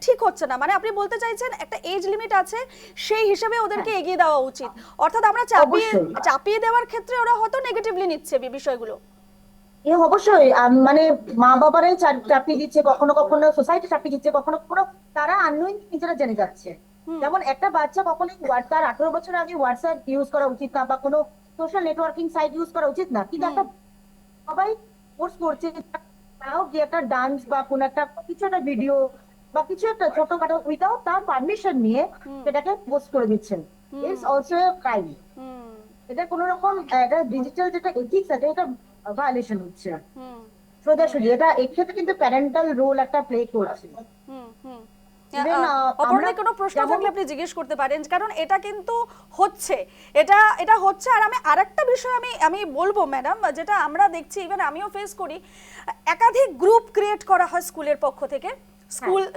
ঠিক হচ্ছে না? মানে আপনি বলতে চাইছেন একটা এজ লিমিট আছে, সেই হিসেবে ওদেরকে এগিয়ে দেওয়া উচিত, অর্থাৎ আমরা চাপিয়ে দেওয়ার ক্ষেত্রে ওরা হয়তো নেগেটিভলি নিচ্ছে বিষয়গুলো। অবশ্যই মানে মা বাবারাই চাপিয়ে দিচ্ছে, কখনো কখনো সোসাইটি চাপিয়ে দিচ্ছে, কখনো কখনো তারা আননোয়িং নিজেরা জেনে যাচ্ছে। যেমন একটা বাচ্চা কখনোই তার 18 বছর আগে হোয়াটসঅ্যাপ ইউজ করা উচিত না, বা কোনো সোশ্যাল নেটওয়ার্কিং সাইট ইউজ করা উচিত না। কিন্তু একটা সবাই কোর্স করছে, তাও যে একটা ডান্স বা কোনো একটা কিছু একটা ভিডিও বা কিছু একটা ছোটখাটো উইদাউট তার পারমিশন নিয়ে সেটাকে পোস্ট করে দিচ্ছেন, ইটস অলসো ক্রাইম। এটা কোন রকম এটা ডিজিটাল যেটা এথিক্স আছে এটা ভায়োলেশন হচ্ছে সোজাসুজি। এটা এক্ষেত্রে কিন্তু প্যারেন্টাল রোল একটা প্লে করছে। অপর্ণা, কোনো প্রশ্ন থাকলে আপনি জিজ্ঞেস করতে পারেন, কারণ এটা কিন্তু হচ্ছে, এটা হচ্ছে। আর আমি আরেকটা বিষয় আমি বলবো ম্যাডাম, যেটা আমরা দেখছি, ইভেন আমিও ফেস করি, একাধিক গ্রুপ ক্রিয়েট করা হয় স্কুলের পক্ষ থেকে।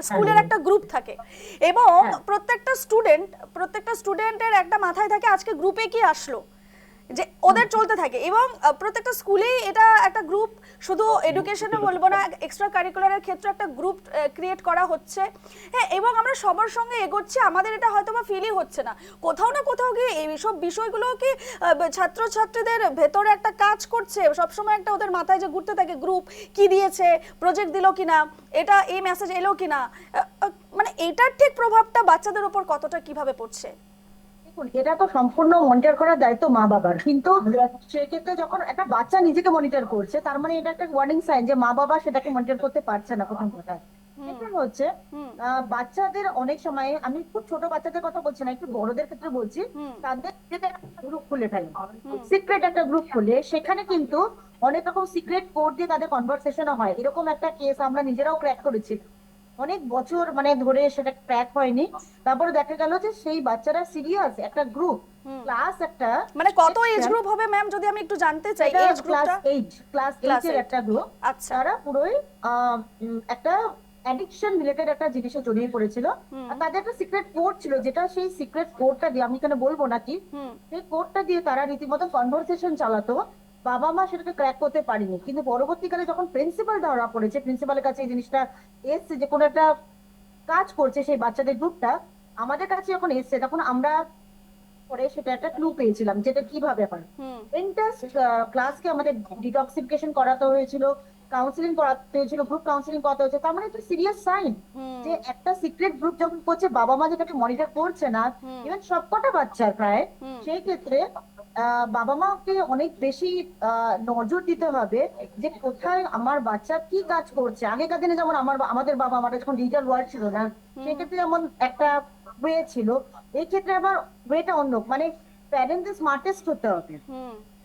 স্কুলের একটা গ্রুপ থাকে এবং প্রত্যেকটা স্টুডেন্টের একটা মাথায় থাকে আজকে গ্রুপে কি আসলো, যে ওদের চলতে থাকে। এবং প্রত্যেকটা স্কুলেই এটা একটা গ্রুপ, শুধু এডুকেশনে বলবো না, এক্সট্রা কারিকুলারের ক্ষেত্রে একটা গ্রুপ ক্রিয়েট করা হচ্ছে। হ্যাঁ, এবং আমরা সবার সঙ্গে এগোচ্ছি, আমাদের এটা হয়তো বা ফিলই হচ্ছে না। কোথাও না কোথাও কি এইসব বিষয়গুলো কি ছাত্রছাত্রীদের ভেতরে একটা কাজ করছে? সবসময় একটা ওদের মাথায় যে ঘুরতে থাকে, গ্রুপ কি দিয়েছে, প্রজেক্ট দিল কিনা, এটা এই মেসেজ এলো কিনা, মানে এটার ঠিক প্রভাবটা বাচ্চাদের উপর কতটা কিভাবে পড়ছে? এটা তো সম্পূর্ণ মনিটর করার দায়িত্ব মা বাবার। কিন্তু সেক্ষেত্রে যখন একটা বাচ্চা নিজেকে মনিটর করছে, তার মানে এটা একটা ওয়ার্নিং সাইন যে মা বাবা সেটাকে মনিটর করতে পারছে না। প্রথম কথা হচ্ছে বাচ্চাদের অনেক সময়, আমি খুব ছোট বাচ্চাদের কথা বলছি না, একটু বড়দের ক্ষেত্রে বলছি, তাদের গ্রুপ খুলে ফেলে, সিক্রেট একটা গ্রুপ খুলে, সেখানে কিন্তু অনেক রকম সিক্রেট কোড দিয়ে তাদের কনভারসেশন হয়। এরকম একটা কেস আমরা নিজেরাও ক্র্যাক করেছি, অনেক বছর মানে ধরে সেটা ক্র্যাক হয়নি। তারপরে দেখা গেল যে সেই বাচ্চারা সিরিয়াস একটা গ্রুপ, ক্লাস একটা, মানে কত এজ গ্রুপ হবে ম্যাম, যদি আমি একটু জানতে চাই? এজ গ্রুপটা ক্লাস 8 এর একটা গ্রুপ। আচ্ছা, তারা পুরোই একটা অ্যাডিকশন রিলেটেড একটা জিনিসে জড়িয়ে পড়েছিল। আর তাদের একটা সিক্রেট কোড ছিল, যেটা সেই সিক্রেট কোডটা দিয়ে, আমি এখানে বলবো নাকি, সেই কোডটা দিয়ে তারা রীতিমতো কনভারসেশন চালাতো। বাবা মা সেটাকে ক্র্যাক করতে পারেনি, কিন্তু পরবর্তীকালে যখন প্রিন্সিপাল ধরা পড়েছে, প্রিন্সিপালের কাছে এই জিনিসটা এসছে যে কোনো একটা কাজ করছে সেই বাচ্চাদের গ্রুপটা, আমাদের কাছে যখন এসছে তখন আমরা পরে সেটা একটা ক্লু পেয়েছিলাম যেটা কিভাবে হয়। এন্টার ক্লাসকে আমাদের ডিটক্সিফিকেশন করাতে হয়েছিল, কাউন্সিলিং করাতে হয়েছিল, গ্রুপ কাউন্সিলিং করাতে হয়েছে। তার মানে একটা সিরিয়াস সাইন যে একটা সিক্রেট গ্রুপ যখন করছে, বাবা মা যেটাকে মনিটর করছে না, ইভেন সবকটা বাচ্চার প্রায়, সেই ক্ষেত্রে বাবা মাকে অনেক বেশি নজর দিতে হবে যে কোথায় আমার বাচ্চা কি কাজ করছে। আগেকার দিনে যেমন আমাদের বাবা মারা যখন ডিজিটাল ওয়ার্ল্ড ছিল না, সেক্ষেত্রে যেমন একটা ওয়ে ছিল, এই ক্ষেত্রে আবার ওয়েটা অন্য, মানে প্যারেন্টদের স্মার্টেস্ট হতে হবে,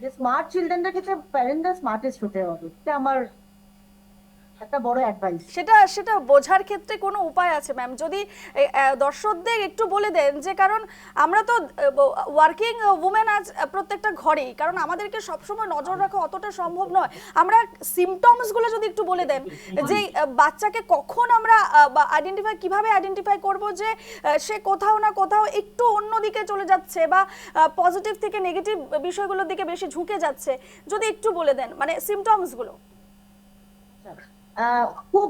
যে স্মার্ট চিলড্রেনদের ক্ষেত্রে প্যারেন্টদের স্মার্টেস্ট হতে হবে। এটা আমার একটা বড় অ্যাডভাইস। সেটা বোঝার ক্ষেত্রে কোনো উপায় আছে ম্যাম? যদি দর্শকদের একটু বলে দেন, যে কারণ আমরা তো ওয়ার্কিং উমেন আজ প্রত্যেকটা ঘরেই, কারণ আমাদেরকে সবসময় নজর রাখা অতটা সম্ভব নয়। আমরা সিমটমসগুলো যদি একটু বলে দেন, যে বাচ্চাকে কখন আমরা কিভাবে আইডেন্টিফাই করব যে সে কোথাও না কোথাও একটু অন্যদিকে চলে যাচ্ছে, বা পজিটিভ থেকে নেগেটিভ বিষয়গুলোর দিকে বেশি ঝুঁকে যাচ্ছে, যদি একটু বলে দেন মানে সিমটমসগুলো। খুব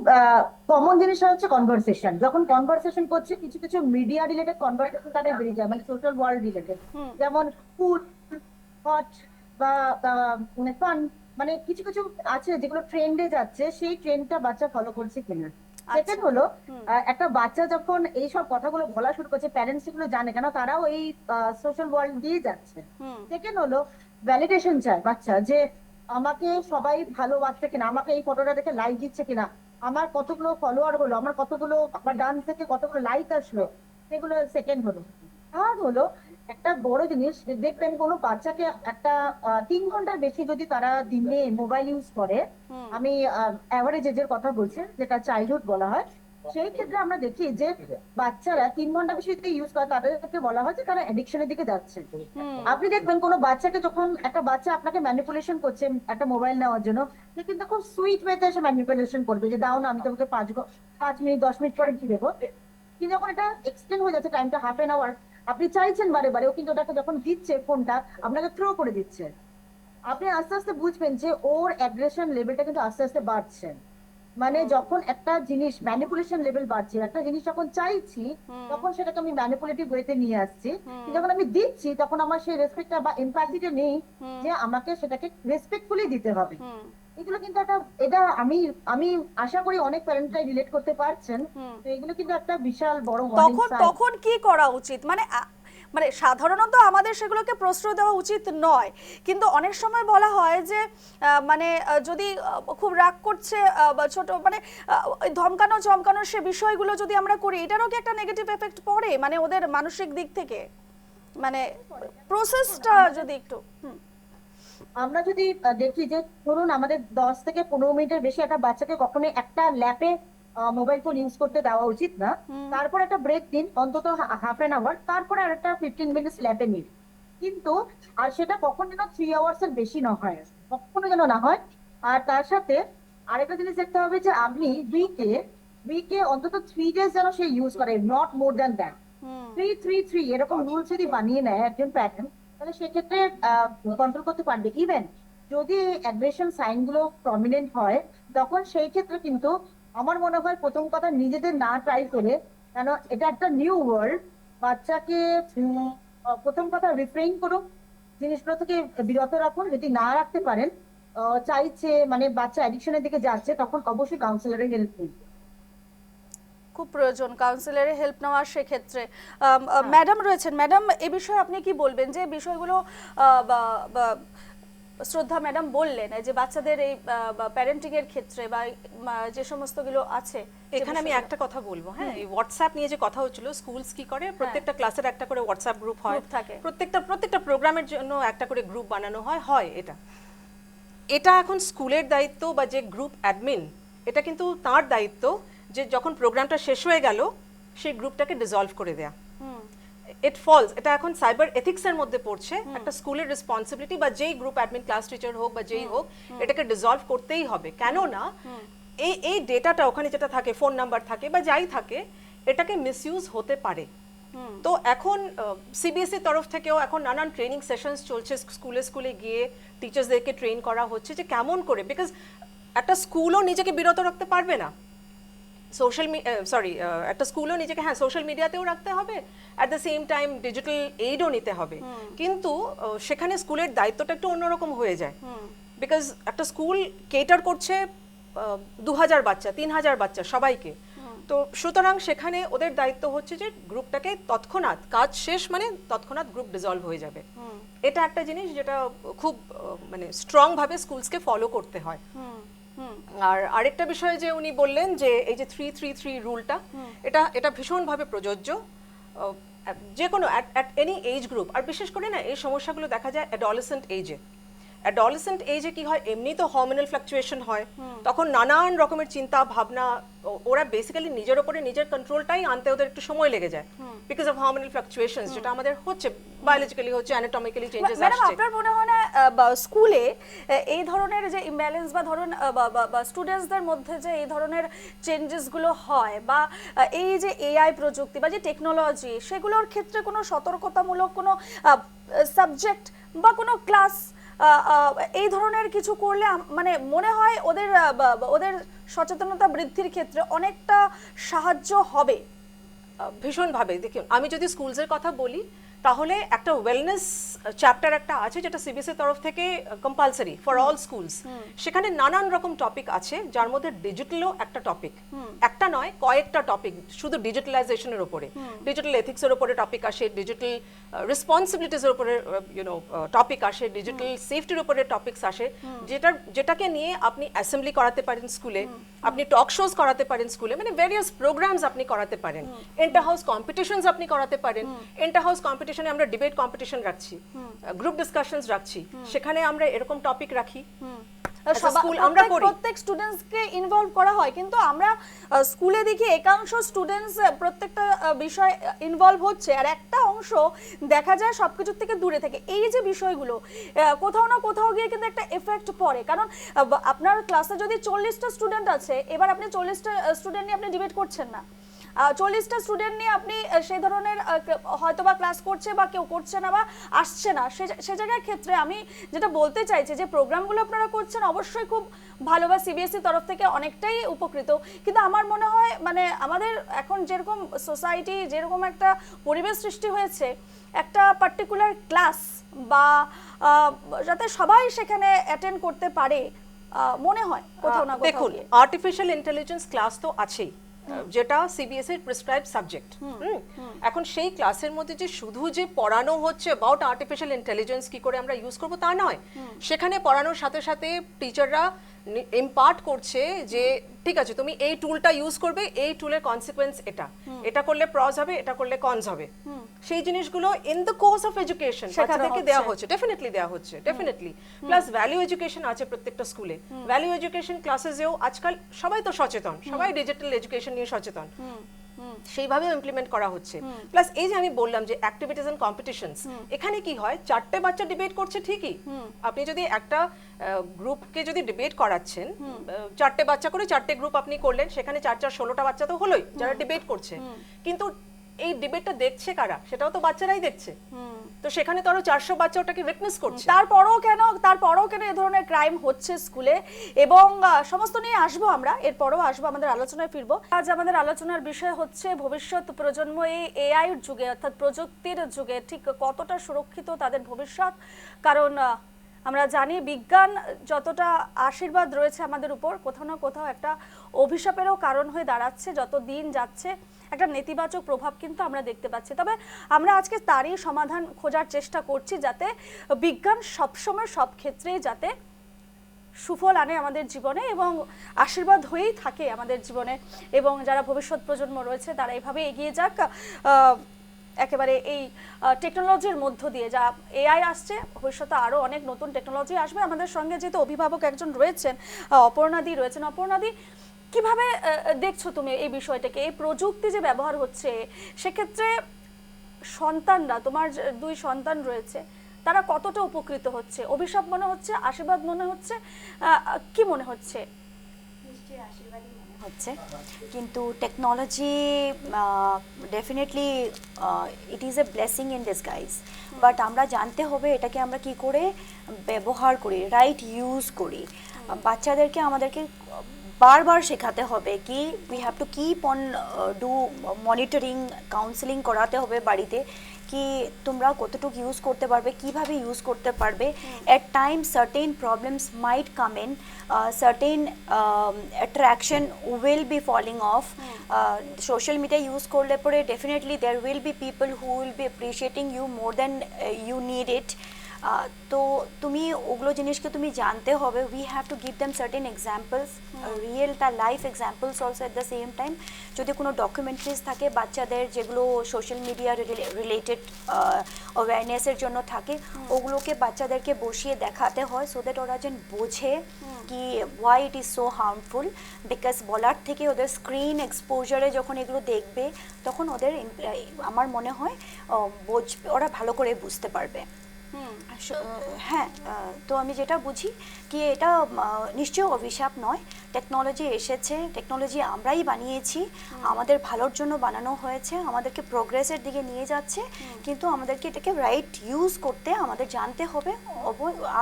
কমন জিনিসটা হচ্ছে কনভারসেশন। যখন কনভারসেশন করছে, কিছু কিছু মিডিয়া রিলেটেড কনভারসেশন তাদের বেরিয়ে যায়, মানে সোশ্যাল ওয়ার্ল্ড রিলেটেড, যেমন ফুড, হট বা ফান, মানে কিছু কিছু আছে যেগুলো ট্রেন্ডে যাচ্ছে, সেই ট্রেন্ডটা বাচ্চা ফলো করছে কিনা। সেকেন্ড হলো, একটা বাচ্চা যখন এইসব কথাগুলো বলা শুরু করছে, প্যারেন্টস এগুলো জানে কেন, তারাও এই সোশ্যাল ওয়ার্ল্ড দিয়ে যাচ্ছে। সেকেন্ড হলো, ভ্যালিডেশন চায় বাচ্চা, যে আমাকে সবাই ভালোবাসছে কিনা, আমাকে এই ফটোটা দেখে লাইক দিচ্ছে কিনা, আমার কতগুলো ফলোয়ার হলো, আমার কতগুলো, আমার ডান্স থেকে কতগুলো লাইক আসলো, সেগুলো সেকেন্ড হলো। থার্ড হলো, একটা বড় জিনিস, দেখবেন কোনো বাচ্চাকে একটা 3 ঘন্টার বেশি যদি তারা দিনে মোবাইল ইউজ করে, আমি অ্যাভারেজ এজের কথা বলছি, যেটা চাইল্ডহুড বলা হয়, সেই ক্ষেত্রে আমরা দেখি যে বাচ্চারা 3 ঘন্টা বেশি যদি ইউজ করে, তাদেরকে বলা হয় যে তারা অ্যাডিকশনের দিকে যাচ্ছে। আপনি দেখবেন কোনো বাচ্চাকে, যখন একটা বাচ্চা আপনাকে ম্যানিপুলেশন করছে একটা মোবাইল নেওয়ার জন্য, সে কিন্তু খুব সুইট ওয়েতে এসে ম্যানিপুলেশন করবে, যে দাও না, আমি তোমাকে 5 মিনিট 10 মিনিট পরে দিয়ে দেবো। কিন্তু যখন এটা এক্সটেন্ড হয়ে যাচ্ছে, টাইমটা ½ অ্যান আওয়ার, আপনি চাইছেন বারে বারে, ও কিন্তু ওটাকে যখন দিচ্ছে ফোনটা, আপনাকে থ্রো করে দিচ্ছে। আপনি আস্তে আস্তে বুঝবেন যে ওর অ্যাগ্রেশন লেভেলটা কিন্তু আস্তে আস্তে বাড়ছে। মানে যখন একটা জিনিস ম্যানিপুলেশন লেভেল বাড়ছে, একটা জিনিস যখন চাইছি, তখন সেটাকে আমি ম্যানিপুলেটিভ ওয়েতে নিয়ে আসছি। কিন্তু যখন আমি দিচ্ছি, তখন আমার সেই রেসপেক্টটা বা এমপ্যাথিটা নেই, যে আমাকে সেটাকে রেসপেক্টফুলি দিতে হবে। এগুলো কিন্তু একটা, এটা আমি আমি আশা করি অনেক প্যারেন্টরাই রিলেট করতে পারছেন। তো এগুলো কিন্তু একটা বিশাল বড় warning তখন sign। তখন কি করা উচিত? মানে মানে সাধারণত আমাদের সেগুলোকে প্রশ্রয় দেওয়া উচিত নয়, কিন্তু অনেক সময় বলা হয় যে মানে যদি খুব রাগ করছে বা ছোট, মানে ওই ধমকানো চমকানো সে বিষয়গুলো যদি আমরা করি, এটারও কি একটা নেগেটিভ এফেক্ট পড়ে, মানে ওদের মানসিক দিক থেকে? মানে প্রসেসটা যদি একটু আমরা যদি দেখি যে, ধরুন আমাদের 10 থেকে 15 মিনিটের বেশি একটা বাচ্চাকে কখনোই একটা ল্যাপে মোবাইল ফোন ইউজ করতে দেওয়া উচিত না। তারপর একটা ব্রেক দিন, অন্তত ½ অ্যান আওয়ার, তারপরে আর একটা 15 মিনিটস ল্যাপে নিন। কিন্তু আর সেটা কখনো যেন 3 আওয়ার্স এর বেশি না হয়, কখনো যেন না হয়। আর তার সাথে আরেকটা জিনিস দেখতে হবে যে, আপনি উইকে অন্তত 3 ডেজ যেন সে ইউজ করে, নট মোর দ্যান দ্যাট। 3-3-3 এরকম রুলস যদি বানিয়ে নেয় একজন প্যারেন্ট, তাহলে সেক্ষেত্রে কন্ট্রোল করতে পারবে। ইভেন যদি অ্যাগ্রেশন সাইন গুলো প্রমিনেন্ট হয়, তখন সেই ক্ষেত্রে কিন্তু আমার মনে হয় প্রথম কথা নিজেদের না ট্রাই করে, কেন এটা একটা নিউ ওয়ার্ল্ড, বাচ্চাকে প্রথম কথা রিফ্রেইন করুন, জিনিসগুলো থেকে বিরত রাখুন। যদি না রাখতে পারেন, চাইছে মানে বাচ্চা অ্যাডিকশনের দিকে যাচ্ছে, তখন অবশ্যই কাউন্সিলরের হেল্প নিন। খুব প্রয়োজন কাউন্সিলরের হেল্প নেওয়ার। সেক্ষেত্রে ম্যাডাম রয়েছেন, ম্যাডাম এ বিষয়ে আপনি কি বলবেন, যে বিষয়গুলো শ্রদ্ধা ম্যাডাম বললেন যে বাচ্চাদের এই প্যারেন্টিং এর ক্ষেত্রে বা যে সমস্তগুলো আছে, এখানে আমি একটা কথা বলবো। হ্যাঁ, এই হোয়াটসঅ্যাপ নিয়ে যে কথা হচ্ছিল, স্কুলস কি করে, প্রত্যেকটা ক্লাসের একটা করে হোয়াটসঅ্যাপ গ্রুপ হয়, প্রত্যেকটা প্রোগ্রামের জন্য একটা করে গ্রুপ বানানো হয়। এটা এখন স্কুলের দায়িত্ব, বা যে গ্রুপ অ্যাডমিন, এটা কিন্তু তার দায়িত্ব, যে যখন প্রোগ্রামটা শেষ হয়ে গেল, সেই গ্রুপটাকে ডিসলভ করে দেয়া। এটা এখন সাইবার এথিক্সের মধ্যে পড়ছে। একটা স্কুলের রেসপন্সিবিলিটি, বা যেই গ্রুপ অ্যাডমিন, ক্লাস টিচার হোক বা যেই হোক, এটাকে ডিসলভ করতেই হবে। কেননা এই ডেটাটা ওখানে যেটা থাকে, ফোন নাম্বার থাকে বা যাই থাকে, এটাকে মিসইউজ হতে পারে। তো এখন সিবিএসই তরফ থেকেও এখন নানান ট্রেনিং সেশনস চলছে, স্কুলে গিয়ে টিচার্সদেরকে ট্রেন করা হচ্ছে যে কেমন করে, বিকজ একটা স্কুলও নিজেকে বিরত রাখতে পারবে না, একটা স্কুলও নিজেকে সোশ্যাল মিডিয়াতেও রাখতে হবে, at the same time digital এইডও নিতে হবে। কিন্তু সেখানে স্কুলের দায়িত্বটা একটু অন্যরকম হয়ে যায়, বিকজ একটা স্কুল কেটার করছে 2000 বাচ্চা, 3000 বাচ্চা, সবাইকে। তো সুতরাং সেখানে ওদের দায়িত্ব হচ্ছে যে গ্রুপটাকে তৎক্ষণাৎ, কাজ শেষ মানে তৎক্ষণাৎ গ্রুপ ডিসলভ হয়ে যাবে। এটা একটা জিনিস যেটা খুব মানে স্ট্রং ভাবে স্কুলসকে ফলো করতে হয়। আর আরেকটা বিষয় যে উনি বললেন, যে এই যে 3-3-3 রুলটা, এটা ভীষণভাবে প্রযোজ্য যে কোনো অ্যাট এনি এজ গ্রুপ। আর বিশেষ করে না, এই সমস্যাগুলো দেখা যায় অ্যাডোলেসেন্ট এজে কি হয়, এমনি তো হরমোনাল ফ্লাকচুয়েশন হয়, তখন নানান রকমের চিন্তা ভাবনা, ওরা বেসিক্যালি নিজের উপরে নিজের কন্ট্রোলটাই আনতে ওদের একটু সময় লেগে যায়, বিকজ অফ হরমোনাল ফ্লাকচুয়েশনস, যেটা আমাদের হচ্ছে বায়োলজিক্যালি, হচ্ছে অ্যানাটমিক্যালি চেঞ্জেস ম্যাডাম, আসছে। আপনার মনে হয় না স্কুলে এই ধরনের যে ইমব্যালেন্স, বা ধরুন স্টুডেন্টসদের মধ্যে যে এই ধরনের চেঞ্জেসগুলো হয়, বা এই যে এআই প্রযুক্তি বা যে টেকনোলজি, সেগুলোর ক্ষেত্রে কোনো সতর্কতামূলক কোনো সাবজেক্ট বা কোনো ক্লাস এই ধরনের কিছু করলে মানে মনে হয় ওদের ওদের সচেতনতা বৃদ্ধির ক্ষেত্রে অনেকটা সাহায্য হবে। ভীষণভাবে। দেখুন, আমি যদি স্কুলসের কথা বলি তাহলে একটা ওয়েলনেস চ্যাপ্টার একটা আছে যেটা সিবিএসই তরফ থেকে কম্পালসারি ফর অল স্কুলস। সেখানে নানান রকম টপিক আছে, যার মধ্যে ডিজিটালও একটা টপিক, একটা নয় কয়েকটা টপিক, শুধু ডিজিটালাইজেশনের উপরে, ডিজিটাল এথিক্সের উপরে টপিক আসে, ডিজিটাল রেসপন্সিবিলিটিসের উপরে টপিক আসে, ডিজিটাল সেফটির উপরে টপিকস আসে, যেটাকে নিয়ে আপনি অ্যাসেম্বলি করাতে পারেন স্কুলে, আপনি টক শোজ করাতে পারেন স্কুলে, মানে ভেরিয়াস প্রোগ্রামস আপনি করাতে পারেন, ইন্টার হাউস কম্পিটিশনস আপনি করাতে পারেন। ইন্টার হাউস কম্পিটিশনে আমরা ডিবেট কম্পিটিশন রাখছি, গ্রুপ ডিসকাশনস রাখছি, সেখানে আমরা এরকম টপিক রাখি। স্কুল আমরা করি, প্রত্যেক স্টুডেন্টসকে ইনভলভ করা হয়, কিন্তু আমরা স্কুলে দেখি একাংশ স্টুডেন্টস প্রত্যেকটা বিষয় ইনভলভ হচ্ছে আর একটা অংশ দেখা যায় সবকিছুর থেকে দূরে থেকে। এই যে বিষয়গুলো কোথাও না কোথাও গিয়ে কিন্তু একটা এফেক্ট পড়ে, কারণ আপনার ক্লাসে যদি 40টা স্টুডেন্ট আছে, এবার আপনি 40টা স্টুডেন্ট নিয়ে আপনি ডিবেট করছেন না, 40টা স্টুডেন্ট নিয়ে আপনি সেই ধরনের হয়তো বা ক্লাস করছে বা কেউ করছে না বা আসছে না, সে জায়গার ক্ষেত্রে আমি যেটা বলতে চাইছি যে প্রোগ্রামগুলো আপনারা করছেন অবশ্যই খুব ভালো বা সিবিএসই তরফ থেকে অনেকটাই উপকৃত, কিন্তু আমার মনে হয় মানে আমাদের এখন যেরকম সোসাইটি, যেরকম একটা পরিবেশ সৃষ্টি হয়েছে, একটা পার্টিকুলার ক্লাস বা যাতে সবাই সেখানে অ্যাটেন্ড করতে পারে মনে হয় কোথাও না কোথাও। দেখুন, আর্টিফিশিয়াল ইন্টেলিজেন্স ক্লাস তো আছেই, যেটা সিবিএসই এর প্রেসক্রাইব সাবজেক্ট। এখন সেই ক্লাসের মধ্যে যে শুধু যে পড়ানো হচ্ছে অ্যাবাউট আর্টিফিশিয়াল ইন্টেলিজেন্স কি করে আমরা ইউজ করব তা নয়, সেখানে পড়ানোর সাথে সাথে টিচাররা ইম্পার্ট করছে যে ঠিক আছে তুমি এই টুলটা ইউজ করবে, এই টুলের কনসিকোয়েন্স এটা, এটা করলে প্রস হবে, এটা করলে কনস হবে, সেই জিনিসগুলো in the course of education বাচ্চাদেরকে দেওয়া হচ্ছে, ডেফিনেটলি দেওয়া হচ্ছে, ডেফিনেটলি। প্লাস ভ্যালু এডুকেশন আছে প্রত্যেকটা স্কুলে, ভ্যালু এডুকেশন ক্লাসেসেও আজকাল সবাই তো সচেতন, সবাই ডিজিটাল এডুকেশন নিয়ে সচেতন, সেইভাবেও ইমপ্লিমেন্ট করা হচ্ছে। প্লাস এই যে আমি বললাম যে অ্যাক্টিভিটিস এন্ড কম্পিটিশনস, এখানে কি হয়, 4টে বাচ্চা ডিবেট করছে ঠিকই, আপনি যদি একটা গ্রুপকে যদি ডিবেট করাচ্ছেন, 4টে বাচ্চা করে 4টে গ্রুপ আপনি করলেন, সেখানে 4 4 16টা বাচ্চা তো হলোই যারা ডিবেট করছে, কিন্তু এই ডিবেটটা দেখছে কারা, সেটাও তো বাচ্চারাই দেখছে, তো সেখানে তো আরো 400 বাচ্চা ওটাকে উইটনেস করছে। তারপরও কেন এই ধরনের ক্রাইম হচ্ছে স্কুলে, এবং সমস্ত নিয়ে আসবো আমরা, এরপরও আসবো, আমাদের আলোচনায় ফিরবো। আজ আমাদের আলোচনার বিষয় হচ্ছে ভবিষ্যৎ প্রজন্ম এই এআই এর যুগে, অর্থাৎ প্রযুক্তির যুগে ঠিক কতটা সুরক্ষিত তাদের ভবিষ্যৎ। কারণ আমরা জানি বিজ্ঞান যতটা আশীর্বাদ রয়েছে আমাদের উপর, কোথাও না কোথাও একটা অভিশাপেরও কারণ হয়ে দাঁড়াচ্ছে, যত দিন যাচ্ছে একটা নেতিবাচক প্রভাব কিন্তু আমরা দেখতে পাচ্ছি। তবে আমরা আজকে তারই সমাধান খোঁজার চেষ্টা করছি, যাতে বিজ্ঞান সবসময় সব ক্ষেত্রেই যাতে সুফল আনে আমাদের জীবনে এবং আশীর্বাদ হয়েই থাকে আমাদের জীবনে, এবং যারা ভবিষ্যৎ প্রজন্ম রয়েছে তারা এইভাবে এগিয়ে যাক একেবারে এই টেকনোলজির মধ্য দিয়ে। যা এআই আসছে, ভবিষ্যতে আরও অনেক নতুন টেকনোলজি আসবে। আমাদের সঙ্গে যেহেতু অভিভাবক একজন রয়েছেন, অপর্ণাদি রয়েছেন, অপর্ণাদি কিভাবে দেখছো তুমি এই বিষয়টাকে, এই প্রযুক্তি যে ব্যবহার হচ্ছে সেক্ষেত্রে সন্তানরা, তোমার 2 সন্তান রয়েছে, তারা কতটা উপকৃত হচ্ছে? অভিশাপ মনে হচ্ছে, আশীর্বাদ মনে হচ্ছে, কি মনে হচ্ছে? নিশ্চয়ই আশীর্বাদই মনে হচ্ছে, কিন্তু technology definitely it is a blessing in disguise, but আমরা জানতে হবে এটাকে আমরা কি করে ব্যবহার করি, রাইট ইউজ করি। বাচ্চাদেরকে আমাদেরকে বারবার শেখাতে হবে কি we have to keep on do monitoring, counselling করাতে হবে বাড়িতে, কি তোমরা কতটুকু ইউজ করতে পারবে, কিভাবে ইউজ করতে পারবে। At time certain problems might come in, certain attraction will be falling off. Social media use করলে পরে definitely there will be people who will be appreciating you more than you need it. তো তুমি ওগুলো জিনিসকে তুমি জানতে হবে, we have to give them certain examples, real তার life examples also at the same time. যদি কোনো ডকুমেন্টারিজ থাকে বাচ্চাদের যেগুলো সোশ্যাল মিডিয়া রিলেটেড অ্যাওয়ারনেসের জন্য থাকে, ওগুলোকে বাচ্চাদেরকে বসিয়ে দেখাতে হয়, সো দ্যাট ওরা যেন বোঝে কি why it is so harmful. Because বলার থেকে ওদের স্ক্রিন এক্সপোজারে যখন এগুলো দেখবে তখন ওদের আমার মনে হয় ওরা ভালো করে বুঝতে পারবে। হ্যাঁ, তো আমি যেটা বুঝি কি এটা নিশ্চয়ই অভিশাপ নয়। টেকনোলজি এসেছে, টেকনোলজি আমরাই বানিয়েছি, আমাদের ভালোর জন্য বানানো হয়েছে, আমাদেরকে প্রোগ্রেসের দিকে নিয়ে যাচ্ছে, কিন্তু আমাদেরকে এটাকে রাইট ইউজ করতে আমাদের জানতে হবে,